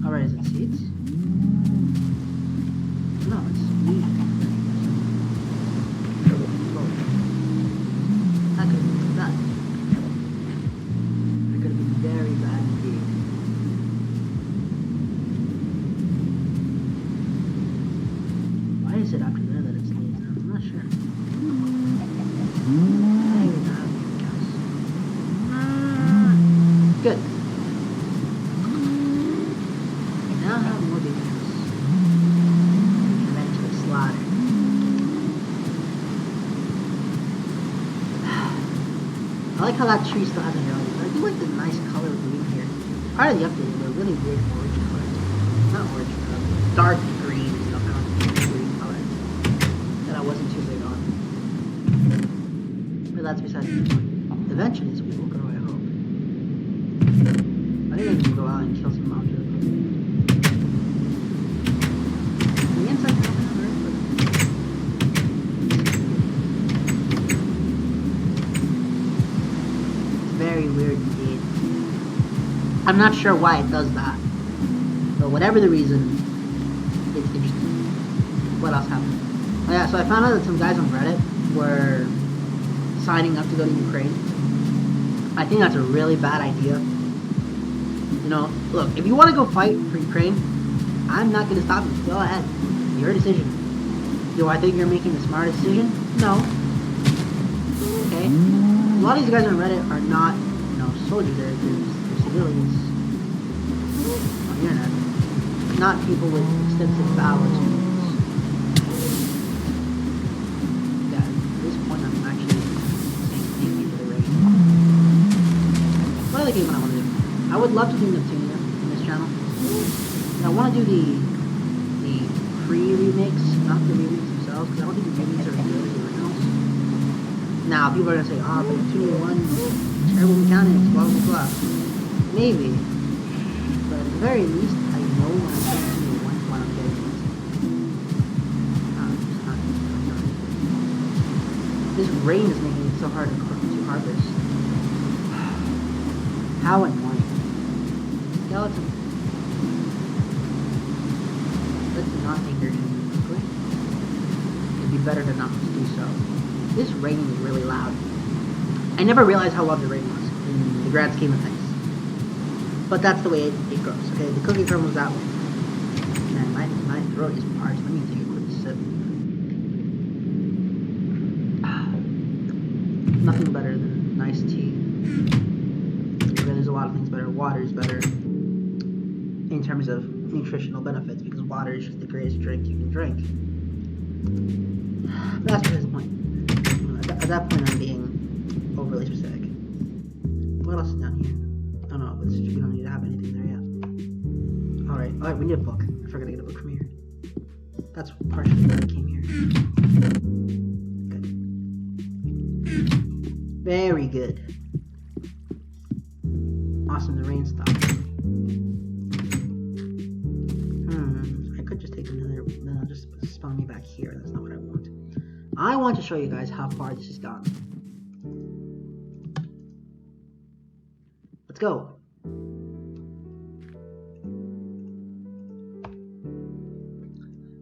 Alright, is it seeds? No, it's wheat. Is it after there that it's needs? I'm not sure. Good. Now I have more beacons. And then to the slaughter. I like how that tree still hasn't grown. I do like the nice color green here. Part of the update, but a really weird orange color. Not orange, dark green. Wasn't too big on. But that's besides the point. Eventually this will grow, I hope. I think I can go out and kill some mobs really quick. The inside coming out very quick. It's very weird indeed. I'm not sure why it does that. But whatever the reason, it's interesting. What else happened? Oh yeah, so I found out that some guys on Reddit were signing up to go to Ukraine. I think that's a really bad idea. You know, look, if you want to go fight for Ukraine, I'm not going to stop you. Go ahead. Your decision. Do I think you're making the smartest decision? No. Okay? A lot of these guys on Reddit are not, you know, soldiers. They're civilians on the internet. Not people with extensive battle experience. Game I want to do. I would love to do Neptunia in this channel. And I want to do the pre-remix, not the remakes themselves, because I don't think the remakes are as good as the originals. Now, people are going to say, but Neptunia 1, terrible mechanics, blah blah blah. Maybe. But at the very least, I know when I'm playing Neptunia 1 what I'm getting into. Just not. This rain is making it so hard to harvest. How annoying. Skeleton. Let's not anger him quickly. It'd be better to not do so. This rain is really loud. I never realized how loud the rain was in the grand scheme of things. But that's the way it goes. Okay, the cookie crumbles that way. Man, my throat is parched. Let me take a quick sip. Nothing better than nice tea. There's a lot of things better. Water is better in terms of nutritional benefits because water is just the greatest drink you can drink. But that's for his point. At that point, I'm being overly specific. What else is down here? Oh no, but we don't need to have anything there yet. Alright, we need a book. I forgot to get a book from here. That's partially why I came here. Good. Very good. Awesome, the rain stopped. I could just take another, then I'll just spawn me back here. That's not what I want. I want to show you guys how far this has gone. Let's go.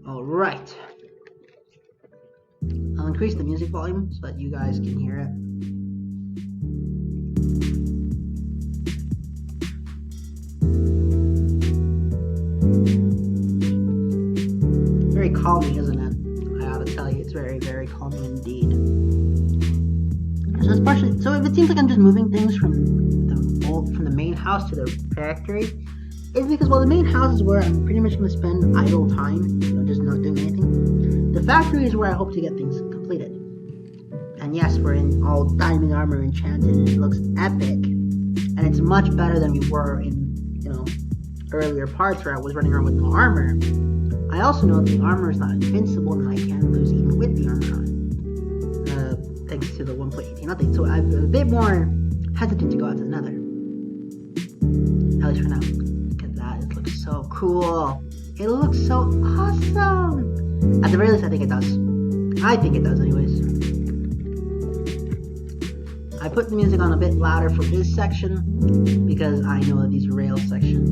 All right. I'll increase the music volume so that you guys can hear it. Very calming, isn't it? I ought to tell you, it's very, very calming indeed. So it's partially, so if it seems like I'm just moving things from the main house to the factory, it's because, well, the main house is where I'm pretty much going to spend idle time, just not doing anything. The factory is where I hope to get things completed. And yes, we're in all diamond armor enchanted, and it looks epic. And it's much better than we were in, earlier parts where I was running around with no armor. I also know that the armor is not invincible, and I can lose even with the armor on. Thanks to the 1.18 update. So I'm a bit more hesitant to go out to the nether. At least for now. Look at that. It looks so cool. It looks so awesome. At the very least, I think it does. I think it does anyways. I put the music on a bit louder for this section because I know that these rail sections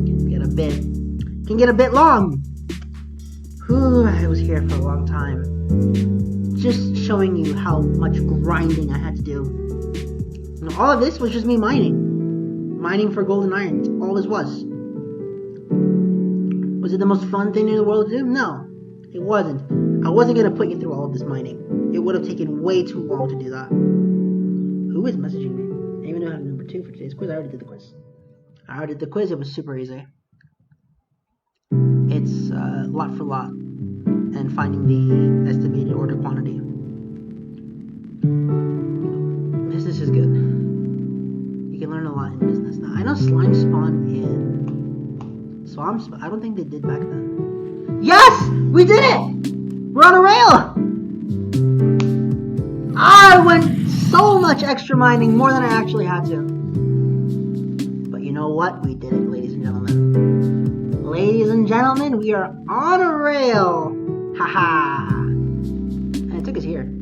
can get a bit long. Whew, I was here for a long time. Just showing you how much grinding I had to do. All of this was just me mining. Mining for golden iron. That's all this was. Was it the most fun thing in the world to do? No, it wasn't. I wasn't going to put you through all of this mining. It would have taken way too long to do that. Who is messaging me? I even know how to number 2 for today's quiz. I already did the quiz. It was super easy. It's lot for lot. And finding the estimated order quantity. Business is good. You can learn a lot in business now. I know slime spawn in swamps, but I don't think they did back then. Yes! We did it! We're on a rail! I went so much extra mining, more than I actually had to. But you know what? We did it, ladies and gentlemen. Ladies and gentlemen, we are on a rail! Haha! And it took us here.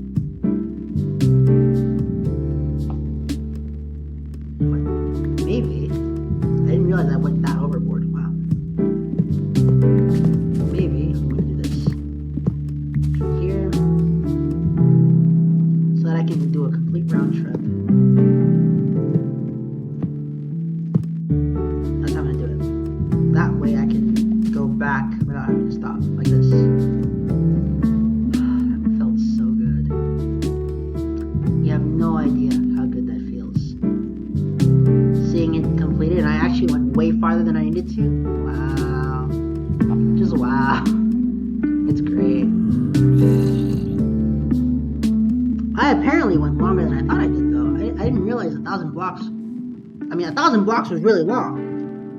Maybe. I didn't realize I went that overboard. Wow. Maybe I'm going to do this. From here. So that I can do a complete round trip. That's how I'm going to do it. That way I can go back without having to stop. Like this. No idea how good that feels. Seeing it completed, and I actually went way farther than I needed to. Wow. Just wow. It's great. I apparently went longer than I thought I did, though. I didn't realize 1,000 blocks. I mean, 1,000 blocks was really long.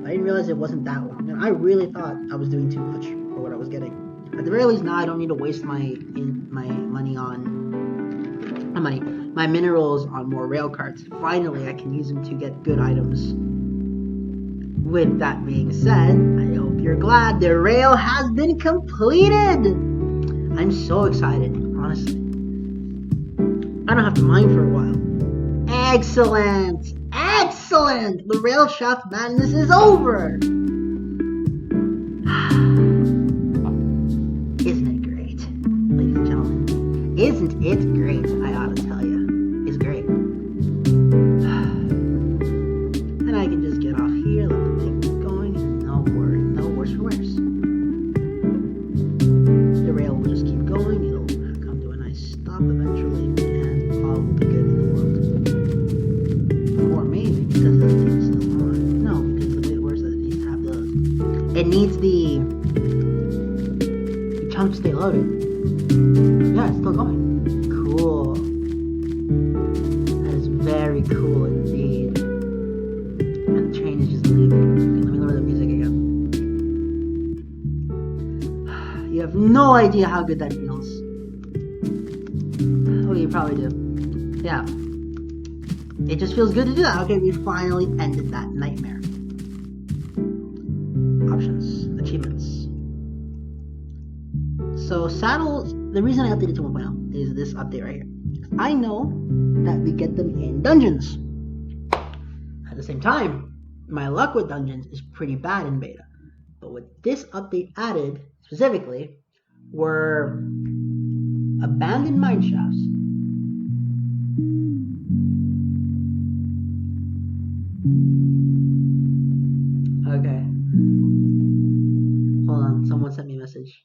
I didn't realize it wasn't that long. And I really thought I was doing too much for what I was getting. At the very least, now I don't need to waste my money on... my minerals on more rail carts. Finally, I can use them to get good items. With that being said, I hope you're glad the rail has been completed. I'm so excited, honestly. I don't have to mine for a while. Excellent! Excellent! The rail shaft madness is over! Isn't it great, ladies and gentlemen? Isn't it great? I ought to tell you. It's great. And I can just get off here, let the thing keep going, and no worse for wears. The rail will just keep going, it'll come to a nice stop eventually, and all will be good in the world. Or maybe because the thing is still on. No, because the way it works is that it needs to have it needs the chunk to stay loaded. Yeah, it's still going. Cool. That is very cool indeed. And the train is just leaving. Okay, let me lower the music again. You have no idea how good that feels. Oh, you probably do. Yeah. It just feels good to do that. Okay, we finally ended that nightmare. Options. Achievements. So saddles, the reason I updated to 1.0 is this update right here. I know that we get them in dungeons. At the same time, my luck with dungeons is pretty bad in beta. But what this update added, specifically, were abandoned mine shafts. Okay. Hold on, someone sent me a message.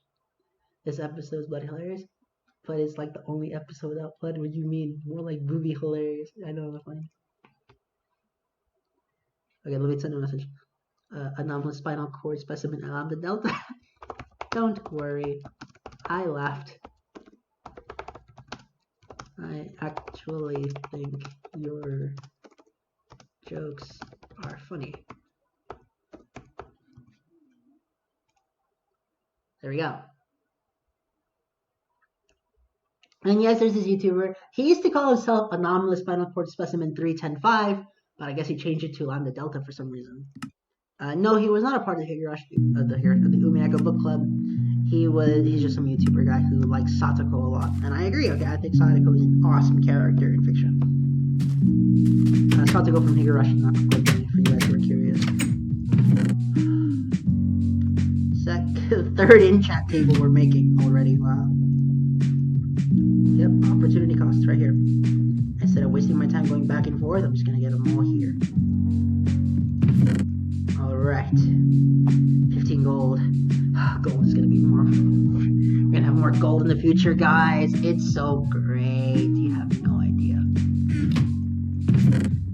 This episode is bloody hilarious, but it's like the only episode without blood. What do you mean? More like booby hilarious. I know, that's funny. Okay, let me send a message. Anomalous spinal cord specimen lambda delta. Don't worry, I laughed. I actually think your jokes are funny. There we go. And yes, there's this YouTuber. He used to call himself Anomalous Spinal Cord Specimen 3105, but I guess he changed it to Lambda Delta for some reason. No, he was not a part of the Umineko Book Club. He's just some YouTuber guy who likes Satoko a lot. And I agree, okay, I think Satoko is an awesome character in fiction. Satoko from Higurashi no Kokomi, for you guys who are curious. Third in chat table we're making already, wow. Yep, opportunity costs right here. Instead of wasting my time going back and forth, I'm just gonna get them all here. Alright. 15 gold. Gold is gonna be more. We're gonna have more gold in the future, guys. It's so great. You have no idea.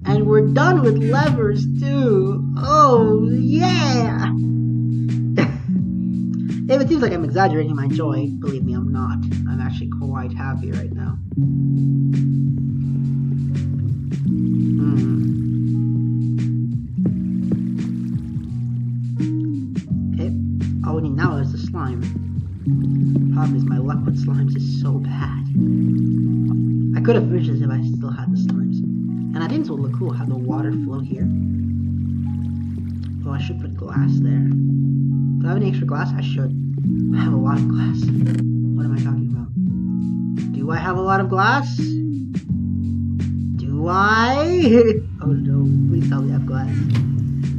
And we're done with levers too. Oh yeah! If it seems like I'm exaggerating my joy, believe me, I'm not. I'm actually quite happy right now. Okay, all we need now is the slime. The problem is my luck with slimes is so bad. I could have finished this if I still had the slimes. And I think this would look cool, have the water flow here. Oh, I should put glass there. Do I have any extra glass? I should. I have a lot of glass. What am I talking about? Do I have a lot of glass? Do I? Oh no, please tell me I have glass.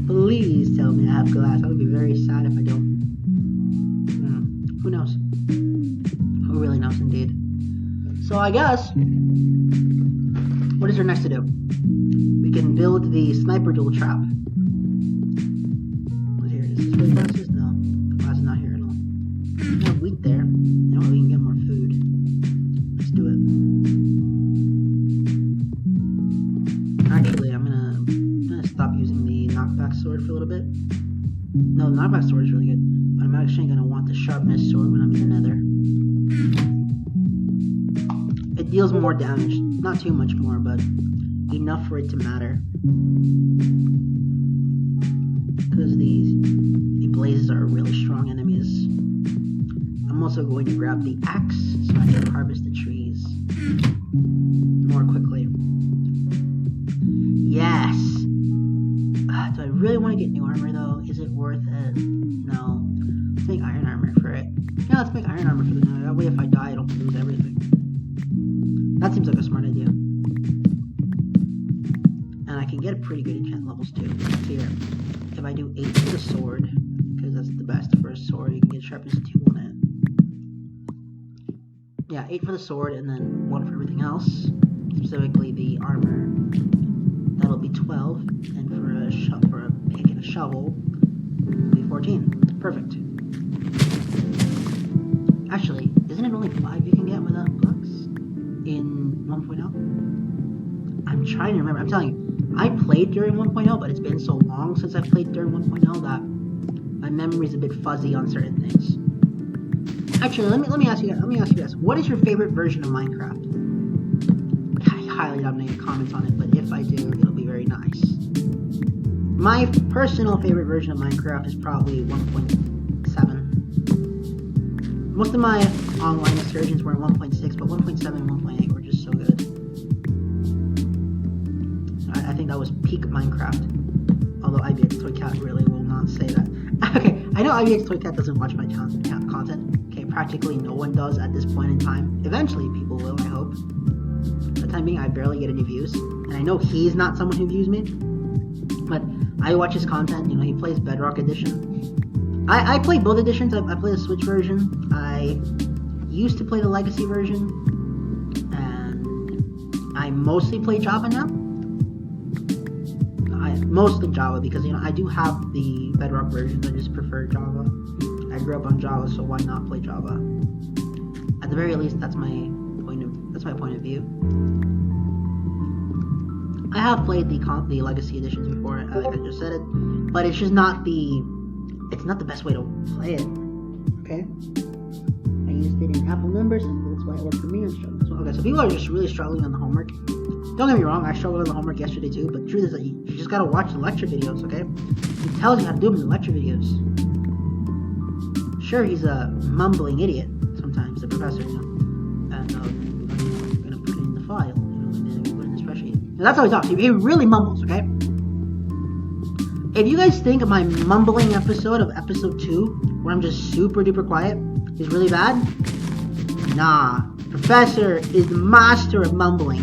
Please tell me I have glass. I would be very sad if I don't. Who knows? Who really knows indeed? So I guess, what is there next to do? We can build the sniper duel trap. Here, is this where the glass is? No, the glass is not here at all. We have wheat there. Now we can get more food. Let's do it. Actually, I'm gonna stop using the knockback sword for a little bit. No, the knockback sword is really good, but I'm actually gonna want the sharpness sword when I'm in the nether. It deals more damage, not too much more, but enough for it to matter. Because the blazes are really strong enemies. I'm also going to grab the axe so I can harvest the trees more quickly. Yes! Do I really want to get new armor though? Is it worth it? No. Let's make iron armor for it. Yeah, let's make iron armor for the nether. That way if I die I don't lose everything. That seems like a smart idea. And I can get pretty good enchant levels too. So here, if I do 8 for the sword, because that's the best for a sword, you can get sharpness 2 on it. Yeah, 8 for the sword and then 1 for everything else. Specifically the armor. That'll be 12, and for a pick and a shovel, it'll be 14. Perfect. Actually, isn't it only 5 you can get without blocks in 1.0? I'm trying to remember. I'm telling you, I played during 1.0, but it's been so long since I played during 1.0 that my memory's a bit fuzzy on certain things. Actually, let me ask you guys. What is your favorite version of Minecraft? I highly doubt any comments on it, but if I do, it'll be very nice. My personal favorite version of Minecraft is probably 1.7. Most of my online excursions were in 1.6, but 1.7 and 1.8 were just so good. I think that was peak Minecraft. Although IBX Toycat really will not say that. Okay, I know IBX Toycat doesn't watch my content. Okay, practically no one does at this point in time. Eventually people will, I hope. For the time being, I barely get any views. And I know he's not someone who views me. But I watch his content. You know, he plays Bedrock Edition. I play both editions. I play the Switch version. I used to play the Legacy version. And I mostly play Java now. Mostly Java, because you know I do have the Bedrock versions. I just prefer Java. I grew up on Java, so why not play Java? At the very least, that's my point of view. I have played the Legacy editions before, like I just said it, but it's just not the best way to play it. Okay, I used it in Apple numbers, and that's why it worked for me. Okay, so people are just really struggling on the homework. Don't get me wrong, I struggled on the homework yesterday too, but the truth is that you just gotta watch the lecture videos, okay? He tells you how to do them in the lecture videos. Sure, he's a mumbling idiot sometimes, the professor, you know, and we're gonna put it in the file, you know, and then we put it in the spreadsheet. Now, that's how he talks. He really mumbles, okay? If you guys think my mumbling episode of episode 2, where I'm just super duper quiet, is really bad, nah. Professor is the master of mumbling.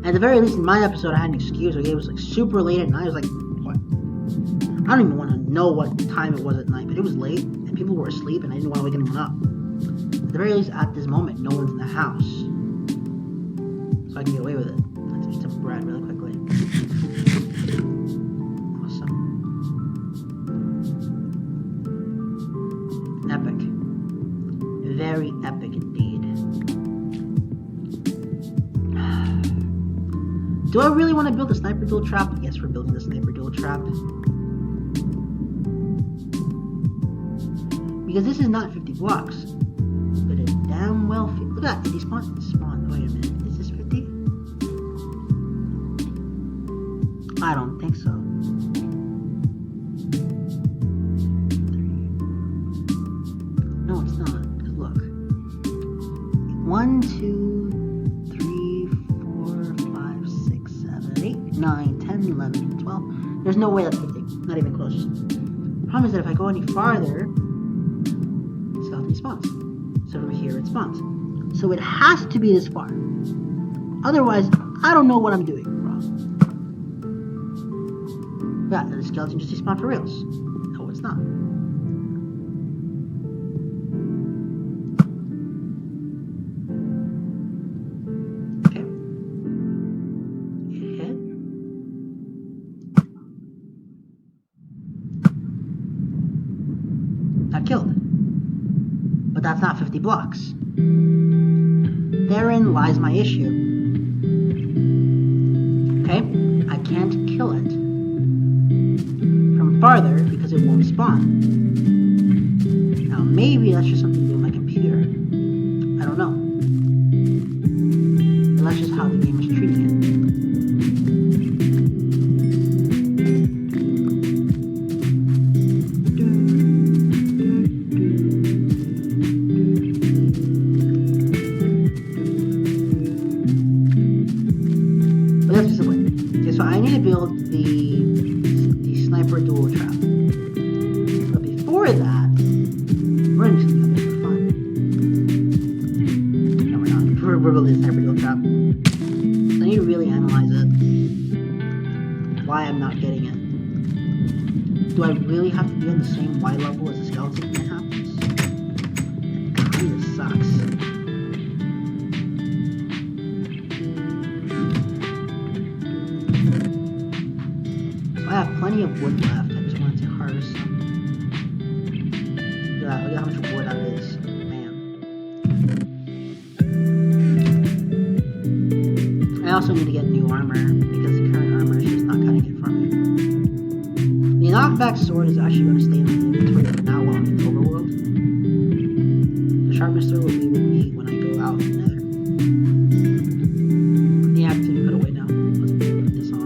At the very least, in my episode, I had an excuse. Okay, it was like super late at night. I was like, what? I don't even want to know what time it was at night, but it was late, and people were asleep, and I didn't want to wake anyone up. At the very least, at this moment, no one's in the house, so I can get away with it. Let's eat some bread really quickly. Awesome. Epic. Very epic indeed. Do I really want to build a sniper duel trap? Yes, we're building the sniper duel trap. Because this is not 50 blocks. But it damn well feels... Look at that, did he spawn? Wait a minute, is this 50? I don't think so. No, it's not. Because look. 1, 2... 9, 10, 11, 12. There's no way that's 50. Not even close. The problem is that if I go any farther, skeleton spawns. So from here it spawns. So it has to be this far. Otherwise, I don't know what I'm doing wrong. Yeah, the skeleton just despawned for reals. No, it's not. Killed. But that's not 50 blocks. Therein lies my issue. Okay? I can't kill it from farther because it won't spawn. Now maybe that's just something to do with my computer. I don't know. But that's just how the game is treating it. So I need to build the sniper duel trap. But before that, we're just gonna have it for fun. No, we're not. We're building the sniper duel trap. So I need to really analyze it. Why I'm not getting it. Do I really have to be on the same Y level as the skeleton when it happens? It kinda sucks. I have plenty of wood left. I just wanted to harvest some. Yeah, look at how much wood that is. Man. I also need to get new armor because the current armor is just not cutting it for me. The knockback sword is actually going to stay in my inventory for now while I'm in Overworld. The sharpness sword will be with me when I go out in the Nether. The axe can be put away now. Let's put this on.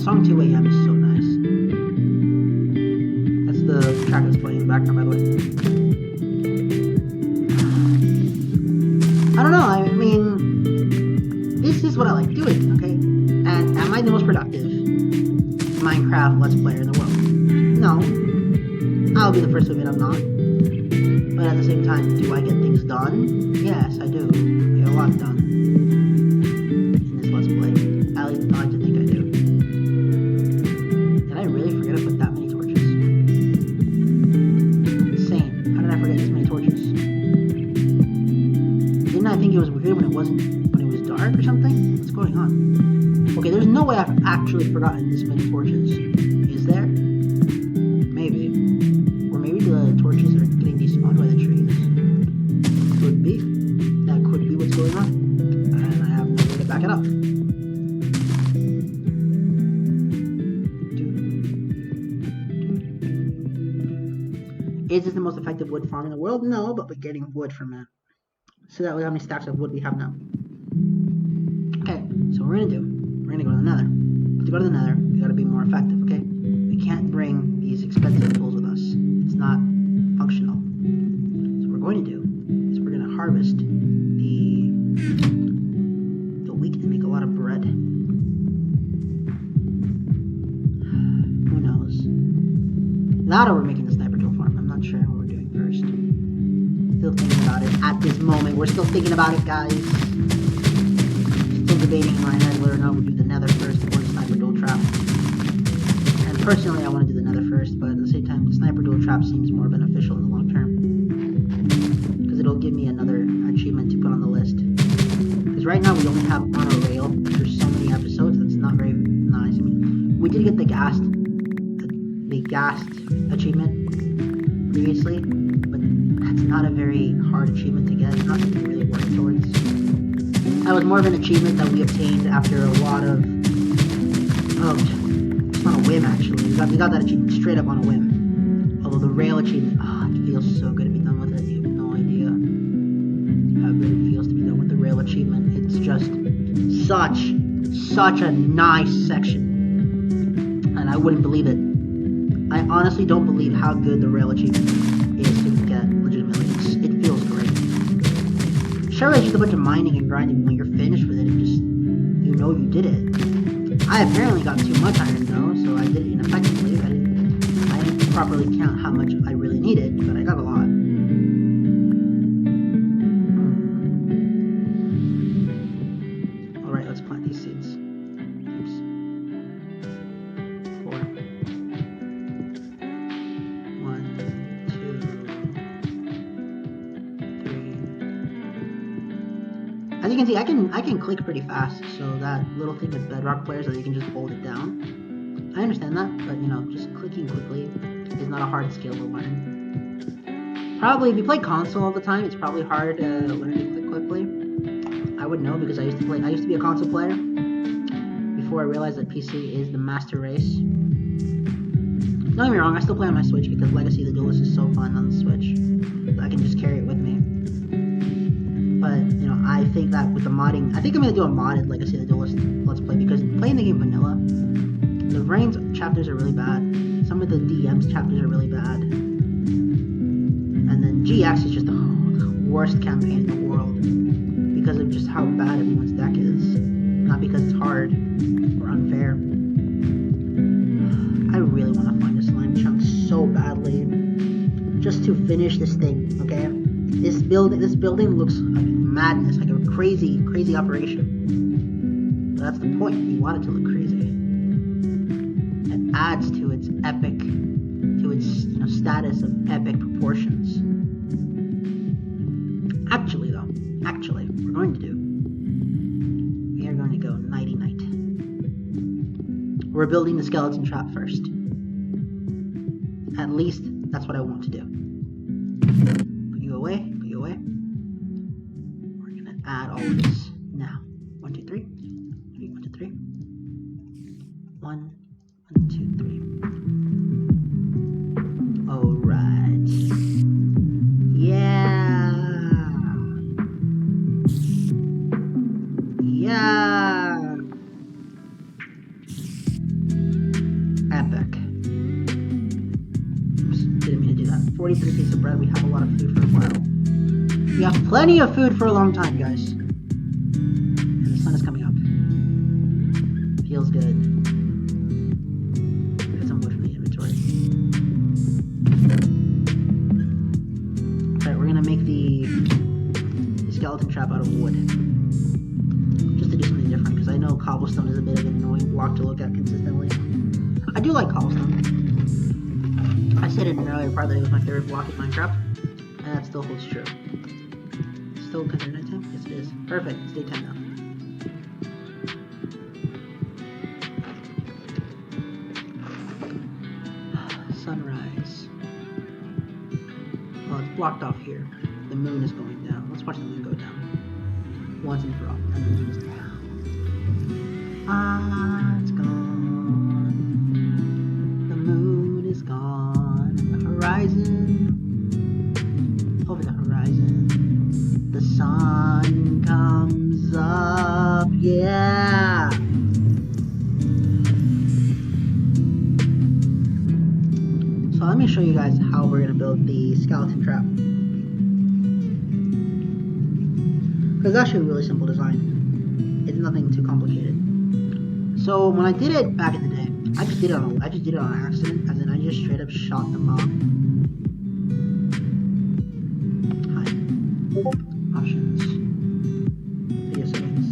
Song 2 AM is this is what I like doing, okay? And am I the most productive Minecraft Let's Player in the world? No. I'll be the first to admit I'm not. But at the same time, do I get things done? Yes, I do. I get a lot done in this Let's Play. At least I like to think I do. Did I really forget to put that many torches? Insane. How did I forget this many torches? Didn't I think it was weird when it was dark or something? What's going on? Okay, there's no way I've actually forgotten this many torches. Is there? Maybe. Or maybe the torches are getting despawned by the trees. Could be. That could be what's going on. And I have no way to back it up. Is this the most effective wood farm in the world? No, but we're getting wood from it. So that way, how many stacks of wood we have now. Okay, so what we're gonna do, we're gonna go to the nether. But to go to the nether, we gotta be more effective, okay? We can't bring these expensive tools with us. It's not functional. So what we're going to do is we're gonna harvest the wheat and make a lot of bread. Who knows? That or we're making the sniper tool farm. I'm not sure what we're doing first. Still thinking about it at this moment. We're still thinking about it, guys. Still debating in my head whether or not we'll do the nether first or the sniper dual trap. And personally, I want to do the nether first, but at the same time, the sniper dual trap seems more beneficial in the long term. Because it'll give me another achievement to put on the list. Because right now we only have on a rail for so many episodes, that's not very nice. I mean, we did get the gassed achievement previously, but that's not a very hard achievement to get. It's not something to really work towards. That was more of an achievement that we obtained after a lot of... Oh, it's not a whim, actually. We got that achievement straight up on a whim. Although the rail achievement... Oh, it feels so good to be done with it. You have no idea how good it feels to be done with the rail achievement. It's just such a nice section. And I wouldn't believe it. I honestly don't believe how good the rail achievement is to get legitimately. It feels great. Sure, it's just a bunch of mining and grinding. When you're finished with it, it just, you know you did it. I apparently got too much iron though, so I did it ineffectively. I didn't properly count how much I really needed, but I got a lot. Alright, let's plant these seeds. Oops. 4. 1, 2, 3. As you can see, I can click pretty fast, so that little thing with bedrock players that you can just hold it down. I understand that, but you know, just clicking quickly is not a hard skill to learn. Probably if you play console all the time, it's probably hard to learn to click quickly. I would know because I used to be a console player before I realized that PC is the master race. Don't get me wrong, I still play on my Switch because Legacy of the Duelist is so fun on the Switch. I can just carry it with me. But, you know, I think that with the modding, I think I'm going to do a modded Legacy of the Duelist Let's Play because playing the game vanilla, the Reigns chapters are really bad. Some of the DM's chapters are really bad. And then GX is just the worst campaign in the world because of just how bad everyone's deck is. Not because it's hard or unfair. I really want to find a slime chunk so badly. Just to finish this thing, okay? This building looks like madness, like a crazy operation. But that's the point. You want it to look crazy. It adds to its epic, to its status of epic proportions. Actually, we're going to go nighty night. We're building the skeleton trap first. At least that's what I want to do. Put you away. We're gonna add all of this now. 1, 2, 3. 1, 2, 3. 1, 2, 3. Alright. Yeah. Epic. Oops, didn't mean to do that. 43 pieces of bread. We have a lot of food for a while. We have plenty of food for a long time, guys. And the sun is coming up. Feels good. Get some wood from the inventory. Alright, we're gonna make the skeleton trap out of wood. Just to do something different, because I know cobblestone is a bit of an annoying block to look at consistently. I do like cobblestone. I said in an earlier part that it was my favorite block in Minecraft, and that still holds true. Still considered nighttime? Yes, it is. Perfect. It's daytime now. Sunrise. Well, it's blocked off here. The moon is going down. Let's watch the moon go down. Once and for all. And the moon is down. Ah, it's gone. The moon is gone. And the horizon. Over the horizon. The sun comes up. Yeah! So let me show you guys how we're gonna build the skeleton trap. Because it's actually a really simple design. It's nothing too complicated. So when I did it back in the day, I just did it on accident, as in I just straight up shot the mob. Hi. Options. Video settings.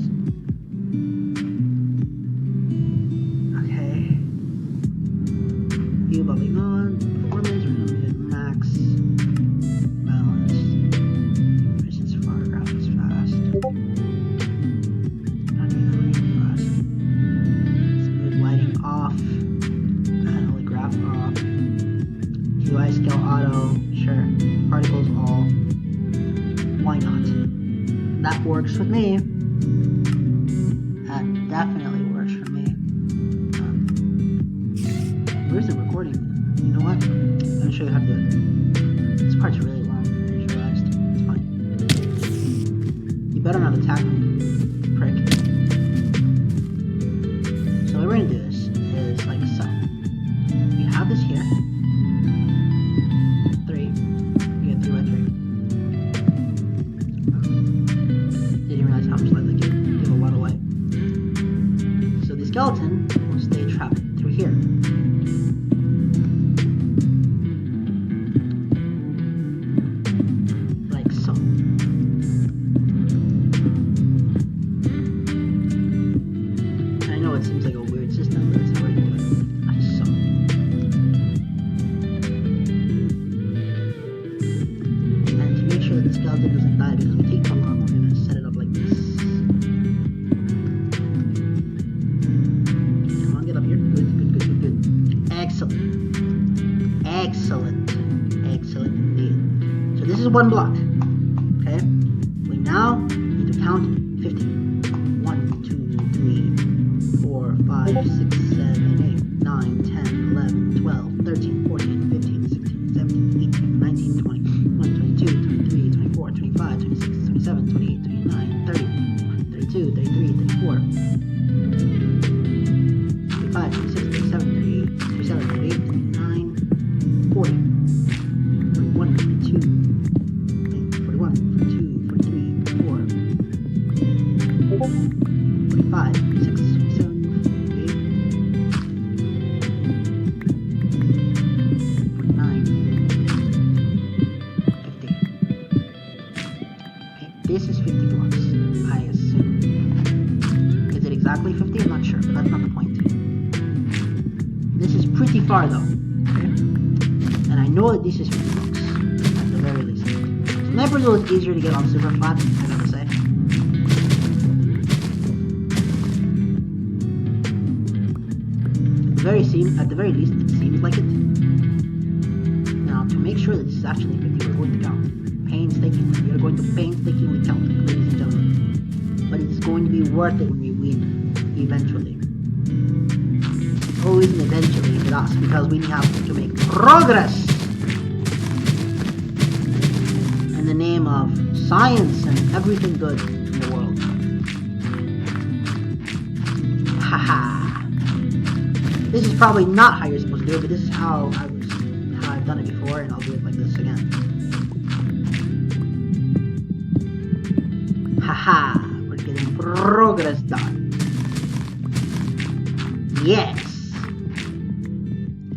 Okay. View bubbling on. Performance, we're gonna be max. Balance. Resistance far, graphics fast. Not doing that really fast. Smooth lighting off. Holograph off. UI scale auto. Sure. Particles all. Why not? That works with me. That definitely works for me. Where's the recording? You know what? Let me show you how to do it. This part's really long. I just realized. It's fine. You better not attack me, prick. So what we're gonna do is like so. We have this here. 3. You get 3 by 3. Didn't realize how much light they give. Give a lot of light. So the skeleton will stay trapped through here. Like so. And I know it seems like a weird system, but it's how we're gonna do it. Like so. And to make sure that the skeleton doesn't die because we take too long, we're gonna set it up like this. Come on, get up here. Good. Excellent. Excellent indeed. So this is one block. Okay? We now need to count 50. 1, 2, 3, 4, 5, 6, 7, 8, 9, 10, 11, 12, 13, 14, 15, 16, 17, 18, 19, 20, 21, 22, 23, 24, 25, 26, 27, 28, 29, 30, 32, 33, 34, 35, 36, 37, 38, 37, 38, 39, 40, 41, 42, 41, 42, 43, 44, 45, 46, 47, 48, 49, 50. Okay, this is 50 blocks, I assume. Is it exactly 50? I'm not sure, but that's not the point. This is pretty far though. Okay? And I know that this is 50 blocks, at the very least. Sniper's is easier to get on super flat, I gotta say. At the very least, it seems like it. Now, to make sure that this is actually 50, we're going to count painstakingly. We are going to painstakingly count, ladies and gentlemen. But it is going to be worth it when we win, eventually. It's always an eventually with us, because we have to make progress in the name of science and everything good in the world. Haha. This is probably not how you're supposed to do it, but this is how I've done it before, and I'll do it like this again. Haha, we're getting Progress done. Yes.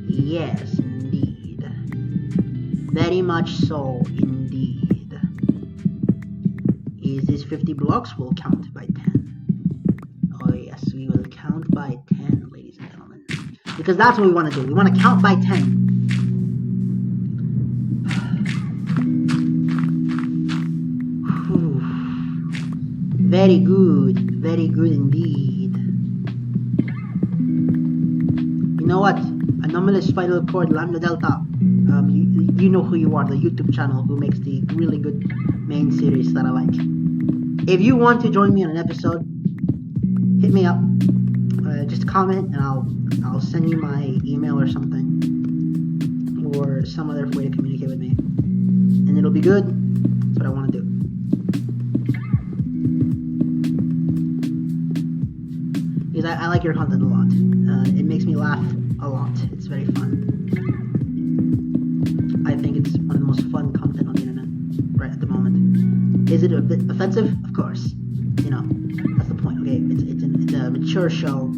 Yes, indeed. Very much so, indeed. Is this 50 blocks? We'll count by 10. Oh yes, we will count by 10, ladies and gentlemen. Because that's what we want to do. We want to count by 10. Very good indeed. You know what? Anomalous spinal cord lambda delta. You know who you are, the YouTube channel who makes the really good main series that I like. If you want to join me on an episode, hit me up. Just comment and I'll send you my email or something, or some other way to communicate with me, and it'll be good. That's what I want to do. Because I like your content a lot. It makes me laugh a lot. It's very fun. I think it's one of the most fun content on the internet right at the moment. Is it a bit offensive? Of course. You know, that's the point. Okay, it's a mature show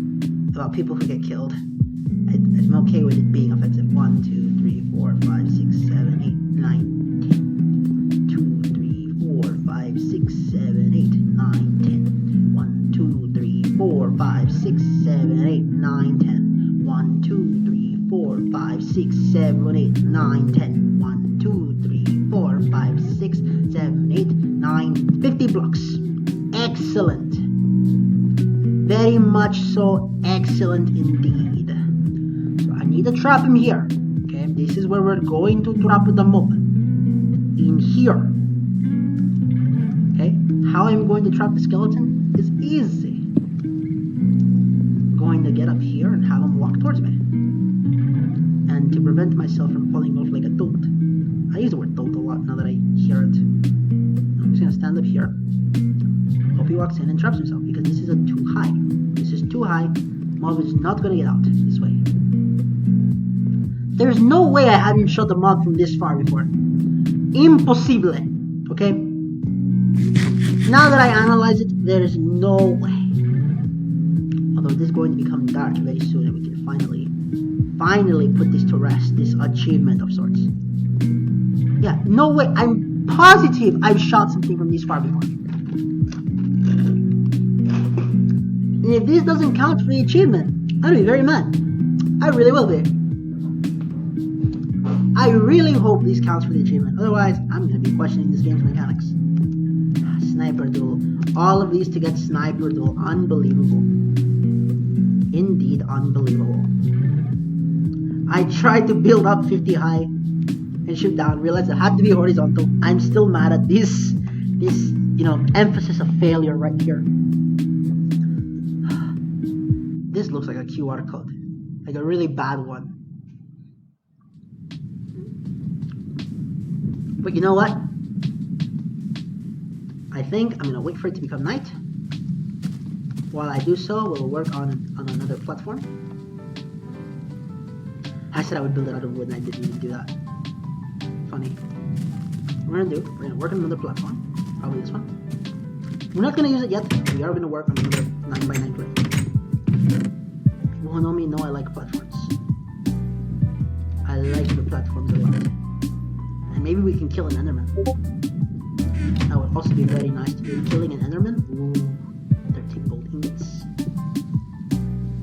about people who get killed. I'm okay with it being offensive. 1, 2, 3, 4, 5, 6, 7, 8, 9, 10. 2, 3, 4, 5, 6, 7, 8, 9, 10. 1, 2, 3, 4, 5, 6, 7, 8, 9, 10. 1, 2, 3, 4, 5, 6, 7, 8, 9, 10. 1, 2, 3, 4, 5, 6, 7, 8, 9, 50 blocks. Excellent. Very much so, excellent indeed. So I need to trap him here. Okay, this is where we're going to trap the mob. In here. Okay, how I'm going to trap the skeleton is easy. I'm going to get up here and have him walk towards me. And to prevent myself from falling off like a dolt. I use the word dolt a lot now that I hear it. I'm just going to stand up here. Hope he walks in and traps himself, because this is too high. This is too high. Mob is not going to get out this way. There's no way I hadn't shot the mob from this far before. Impossible. Okay? Now that I analyze it, there is no way. Although this is going to become dark very soon, and we can finally put this to rest, this achievement of sorts. Yeah, no way. I'm positive I've shot something from this far before. And if this doesn't count for the achievement, I'll be very mad. I really will be. I really hope this counts for the achievement. Otherwise, I'm going to be questioning this game's mechanics. Sniper duel. All of these to get sniper duel. Unbelievable. Indeed, unbelievable. I tried to build up 50 high and shoot down. Realized it had to be horizontal. I'm still mad at this emphasis of failure right here. This looks like a QR code. Like a really bad one. But you know what? I think I'm going to wait for it to become night. While I do so, we'll work on another platform. I said I would build it out of wood and I didn't even do that. Funny. We're going to work on another platform. Probably this one. We're not going to use it yet. We are going to work on another 9x9 plate. People who know me know I like platforms. I like the platforms a lot. And maybe we can kill an Enderman. That would also be very nice to do. Killing an Enderman. Ooh, 13 gold ingots.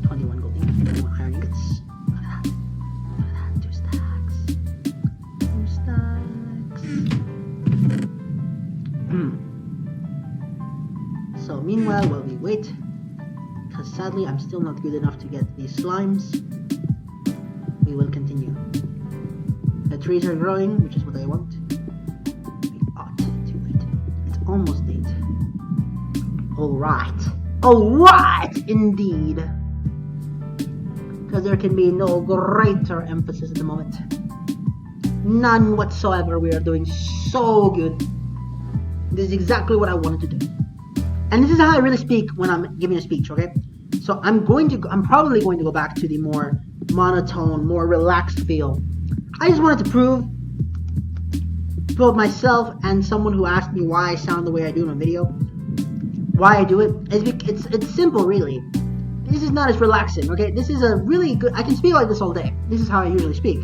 21 gold ingots. 21 iron ingots. Look at that. Look at that. 2 stacks. 2 stacks. So meanwhile, while we wait, because sadly I'm still not good enough to get these slimes, we will continue. The trees are growing, which is what I want. We ought to wait. It's almost 8. Alright, indeed. Because there can be no greater emphasis at the moment. None whatsoever. We are doing so good. This is exactly what I wanted to do. And this is how I really speak when I'm giving a speech, okay? So I'm probably going to go back to the more monotone, more relaxed feel. I just wanted to prove both myself and someone who asked me why I sound the way I do in a video, why I do it is it's simple, really. This is not as relaxing, okay? This is a really good... I can speak like this all day. This is how I usually speak.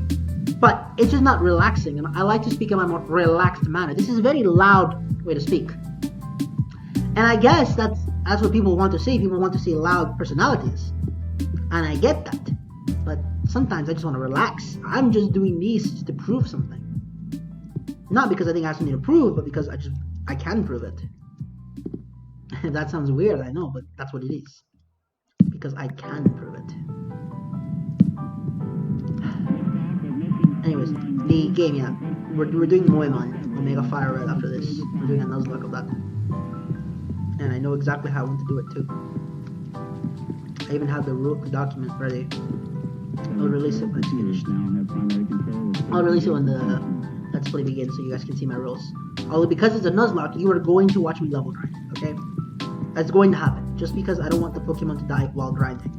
But it's just not relaxing, and I like to speak in a more relaxed manner. This is a very loud way to speak. And I guess that's what people want to see. People want to see loud personalities. And I get that. But sometimes I just want to relax. I'm just doing these to prove something. Not because I think I have something to prove, but because I can prove it. That sounds weird, I know, but that's what it is. Because I can prove it. Anyways, the game, yeah. We're doing Moemon, Omega Fire Red after this. We're doing a Nuzlocke of that. And I know exactly how I want to do it too. I even have the document ready. I'll release it when it's finished. I'll release it when the Let's Play begins so you guys can see my rules. Although because it's a Nuzlocke, you are going to watch me level grind, okay? That's going to happen, just because I don't want the Pokemon to die while grinding.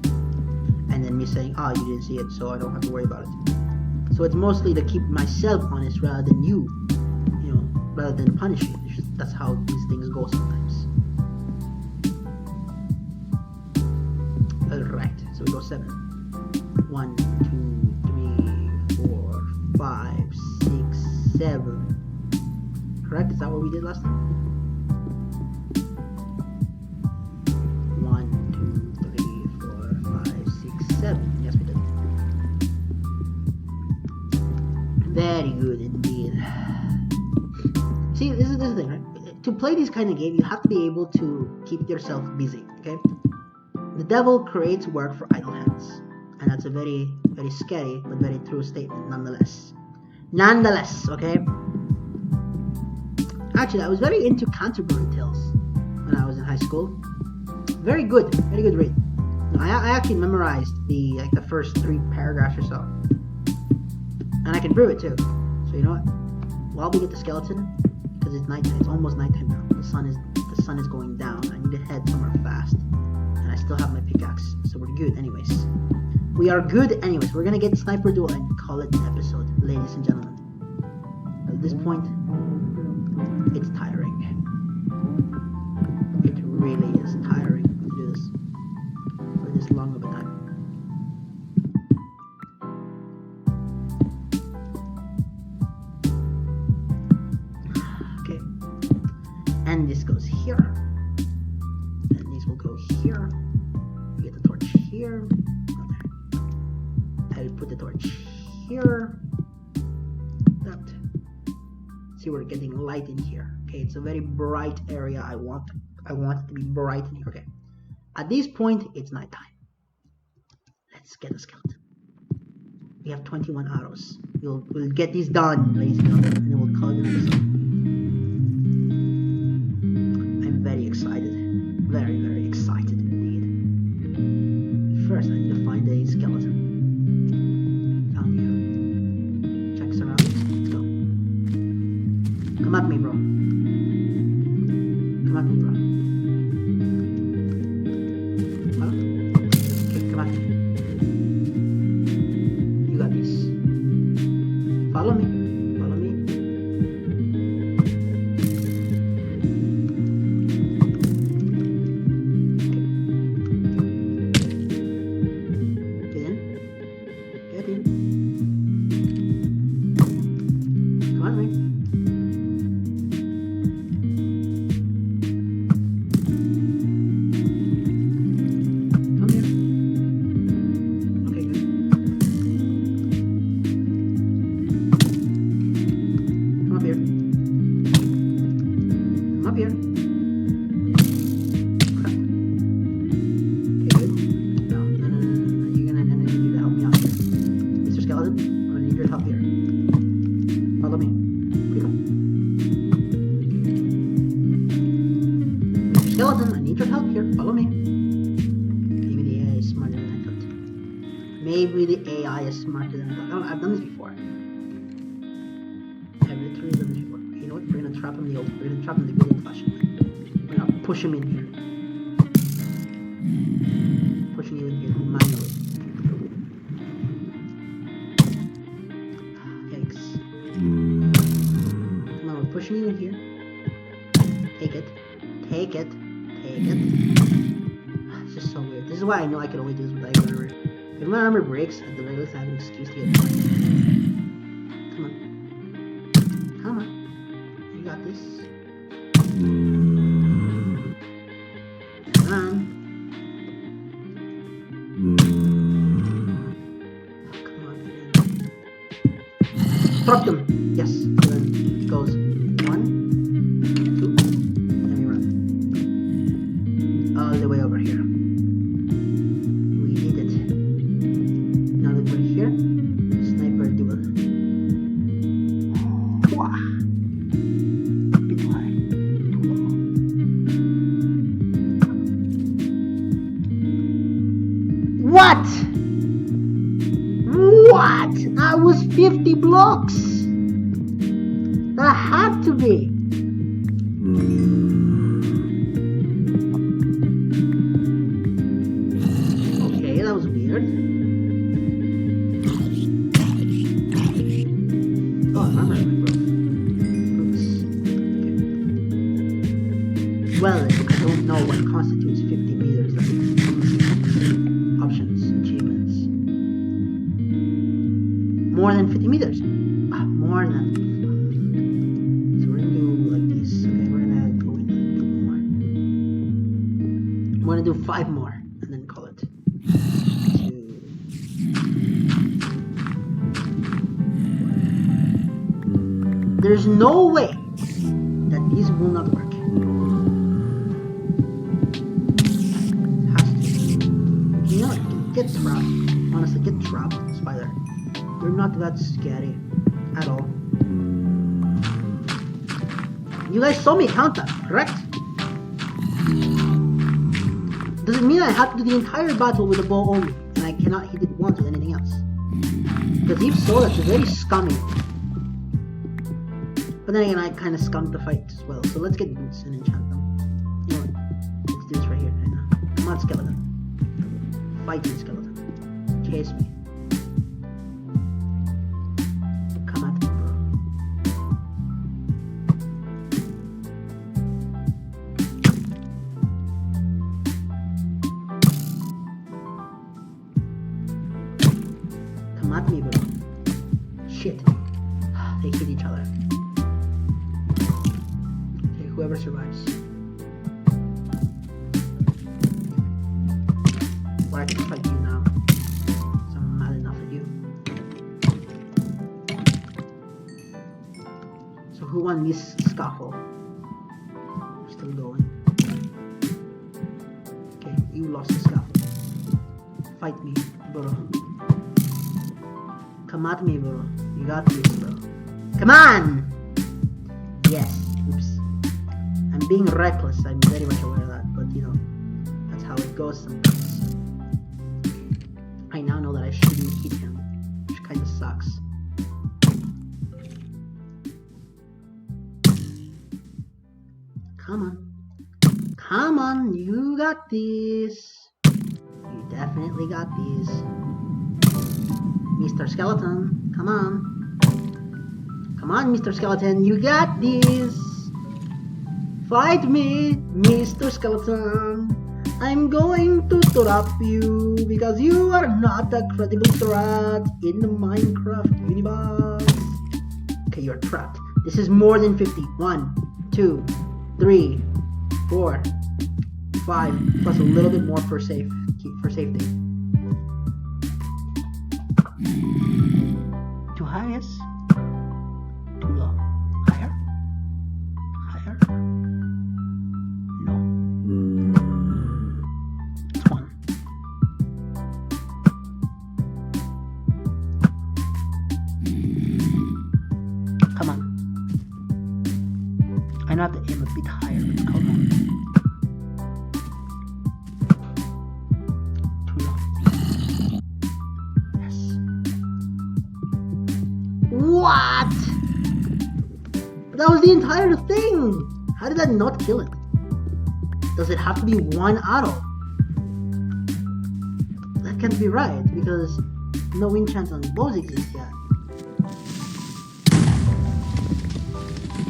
And then me saying, you didn't see it, so I don't have to worry about it. So it's mostly to keep myself honest rather than you know, rather than punish you. That's how these things go sometimes. Alright, so we go 7. 1, 2, 3, 4, 5, 6, 7. Correct? Is that what we did last time? 7. Yes, we did. Very good indeed. See, this is the thing, right? To play this kind of game, you have to be able to keep yourself busy, okay? The devil creates work for idle hands. And that's a very, very scary, but very true statement nonetheless. Nonetheless, okay? Actually, I was very into Canterbury Tales when I was in high school. Very good read. I actually memorized the first 3 paragraphs or so, and I can prove it too. So you know what? While we get the skeleton, because it's nighttime, it's almost nighttime now. The sun is going down. I need to head somewhere fast, and I still have my pickaxe, so we're good. Anyways, we are good. Anyways, we're gonna get Sniper Duel and call it an episode, ladies and gentlemen. At this point, it's tiring. It really is tiring to do this. This long of a time. Okay. And this goes here. And these will go here. We get the torch here. I will put the torch here. That. See, we're getting light in here. Okay, it's a very bright area. I want it to be bright in here. Okay. At this point, it's nighttime. Let's get a skeleton. We have 21 arrows. We'll get these done, ladies and gentlemen, and then we'll call it an episode. I'm very excited. Very, very excited indeed. First, I need to find a skeleton. Found you. Check surroundings. Let's go. Come at me, bro. Come at me, bro. Follow me. Follow me. Okay. Get in. Get in. Come on, man. Come here. Okay, good. Come up here. Come up here. Crap. Okay, good. No. You're gonna need to help me out here. Mr. Skeleton, I'm gonna need your help here. Follow me. Here we go. Mr. Skeleton, I need your help here. Follow me. Maybe the AI is smarter than I thought. Maybe the AI is smarter than I thought. Oh, I've done this before. I've literally done this before. You know what? We're gonna trap him the good old fashioned way. We're gonna push him in here. Pushing you in here manually. Yikes. Come on, we're pushing you in here. Take it. Take it. take it. It's just so weird. This is why I know I can only do this with diagonal armor. If my armor breaks, at the very least I have an excuse to get caught. Come on. Come on. You got this. Come on. Come on, man. Drop them! Yes. And then it goes 1, 2, and we run. All the way over here. We did it. Now that we're here, sniper duel. Wah! Bit high. Too low. What? What? I was 50 blocks. That had to be. Okay, that was weird. Oh, I remember my bro. Oops. Okay. Well, I don't know what constitutes 50 meters. Like, options, achievements. More than 50 meters. More than. So we're gonna do like this. Okay, we're gonna go in and do more. We're gonna do 5 more and then call it. 2. There's no way that these will not work. Has to. You know what? Get trapped. Honestly, get trapped, spider. You're not that scary at all. You guys saw me count that, correct? Does it mean I have to do the entire battle with a bow only, and I cannot hit it once with anything else? Because if so, that's very scummy. But then again, I kind of scummed the fight as well. So let's get boots and enchant them. You know what? Let's do this right here, right now. Come on, skeleton. Fight me, skeleton. Chase me. Come at me, bro. Come at me, bro. Shit. They hit each other. Okay, whoever survives. Or I can fight you now. So I'm mad enough at you. So who won this scuffle? We're still going. Okay, you lost the scuffle. Fight me, bro. Come at me, bro. You got this, bro. Come on! Yes. Oops. I'm being reckless. I'm very much aware of that. But, you know, that's how it goes sometimes. I now know that I shouldn't hit him. Which kind of sucks. Come on. Come on. You got this. You definitely got this. Mr. Skeleton, come on. Come on, Mr. Skeleton, you got this. Fight me, Mr. Skeleton. I'm going to trap you because you are not a credible threat in the Minecraft universe. Okay, you're trapped. This is more than 50. 1, 2, 3, 4, 5, plus a little bit more for safety. Too high, yes? Too low. Higher? Higher? No. It's 1. Come on. I know I have to aim a bit higher, but come on. What? That was the entire thing! How did that not kill it? Does it have to be 1 auto? That can't be right, because no enchant on bows exists yet.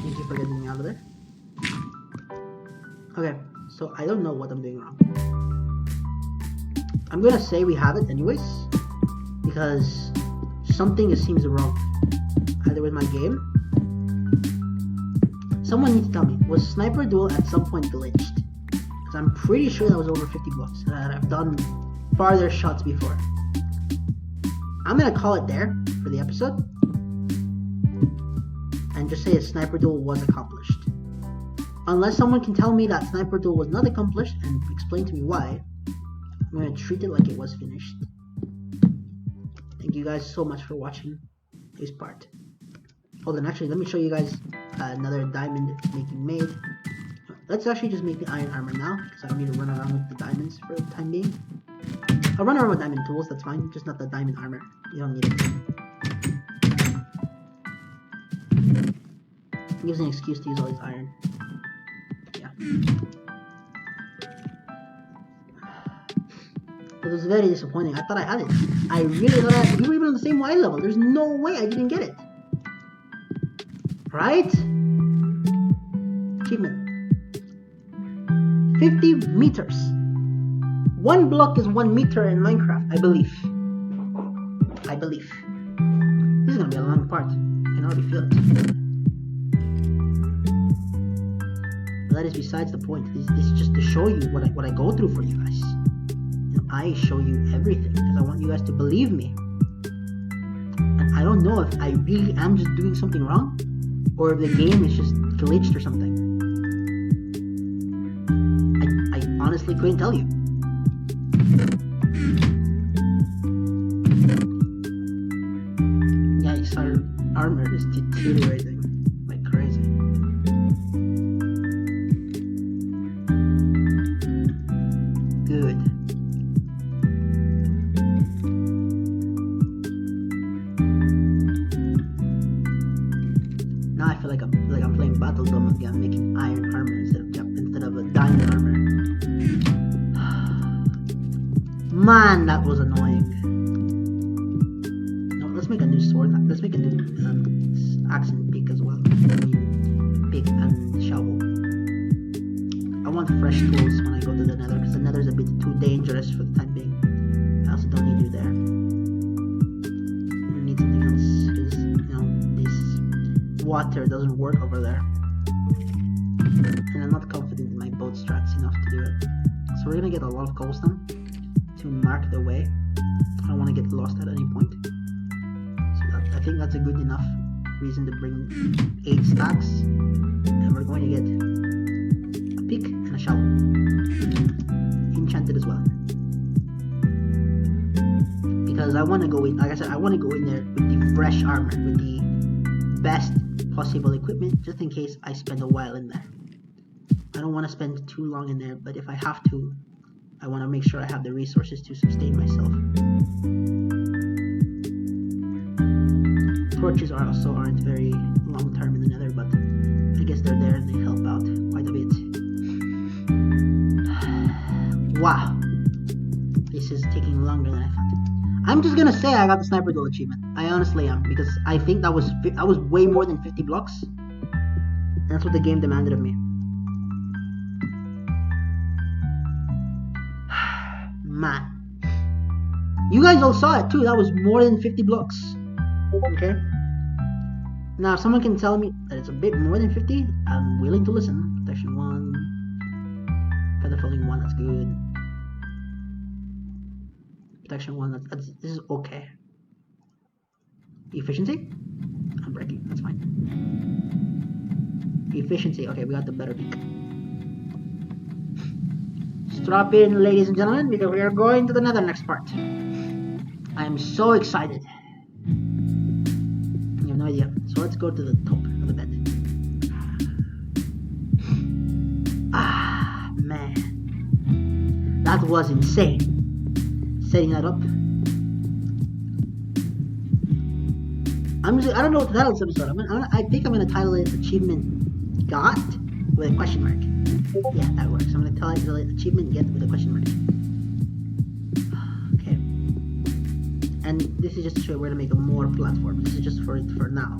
Thank you for getting me out of there. Okay, So I don't know what I'm doing wrong. I'm gonna say we have it anyways, because something seems wrong either with my game. Someone needs to tell me, was Sniper Duel at some point glitched? Because I'm pretty sure that was over 50 blocks, and I've done farther shots before. I'm gonna call it there for the episode, and just say a Sniper Duel was accomplished. Unless someone can tell me that Sniper Duel was not accomplished and explain to me why, I'm going to treat it like it was finished. Thank you guys so much for watching this part. Hold on, actually, let me show you guys another diamond making made. Let's actually just make the iron armor now, because I don't need to run around with the diamonds for the time being. I'll run around with diamond tools, that's fine, just not the diamond armor. You don't need it. It gives an excuse to use all this iron. Yeah. It was very disappointing. I thought I had it. I really thought we were even on the same Y level. There's no way I didn't get it. Right? Achievement. 50 meters. 1 block is 1 meter in Minecraft, I believe. This is gonna be a long part. I can already feel it. But that is besides the point. This is just to show you what I go through for you guys. I show you everything because I want you guys to believe me. And I don't know if I really am just doing something wrong or if the game is just glitched or something. I honestly couldn't tell you. Yikes, our armor is deteriorating like crazy. Good. Now I feel like I'm playing Battledome again, making iron armor instead of a diamond armor. Man, that was annoying. No, let's make a new sword. Let's make a new axe and pick as well. I mean, pick and shovel. I want fresh tools when I go to the Nether because the Nether is a bit too dangerous for the time being. I also don't need you there. I need something else because this water doesn't work over there, and I'm not confident in my boat strats enough to do it. So we're gonna get a lot of cobblestone to mark the way. I don't want to get lost at any point. So I think that's a good enough reason to bring 8 stacks. And we're going to get a pick and a shovel. Enchanted as well. Because I want to go in, like I said, I want to go in there with the fresh armor, with the best possible equipment, just in case I spend a while in there. I don't want to spend too long in there, but if I have to, I want to make sure I have the resources to sustain myself. Torches aren't very long term in the Nether, but I guess they're there and they help out quite a bit. Wow, this is taking longer than I thought. I'm just gonna say I got the Sniper Duel achievement. I honestly am, because I think that was way more than 50 blocks. And that's what the game demanded of me. Man, you guys all saw it too. That was more than 50 blocks. Okay. Now, if someone can tell me that it's a bit more than 50, I'm willing to listen. Protection 1, feather falling 1. That's good. Protection 1. This is okay. Efficiency? I'm breaking. That's fine. Efficiency. Okay, we got the better peak. Strap in, ladies and gentlemen, because we are going to the Nether next part. I am so excited. You have no idea. So let's go to the top of the bed. Ah, man. That was insane. Setting that up. I don't know what to title this episode. I think I'm going to title it Achievement Got with a question mark. Yeah, that works. I'm going to title it Achievement Get with a question mark. Okay. And this is just to show where to make a more platform. This is just for now.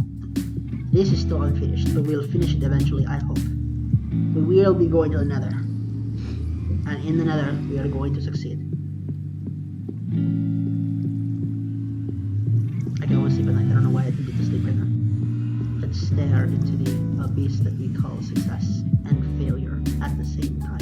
This is still unfinished, but we'll finish it eventually, I hope. We will be going to the Nether. And in the nether, we are going to succeed. I can always sleep at night. I don't know why I think to sleep right now. Let's stare into the abyss that we call success and failure at the same time.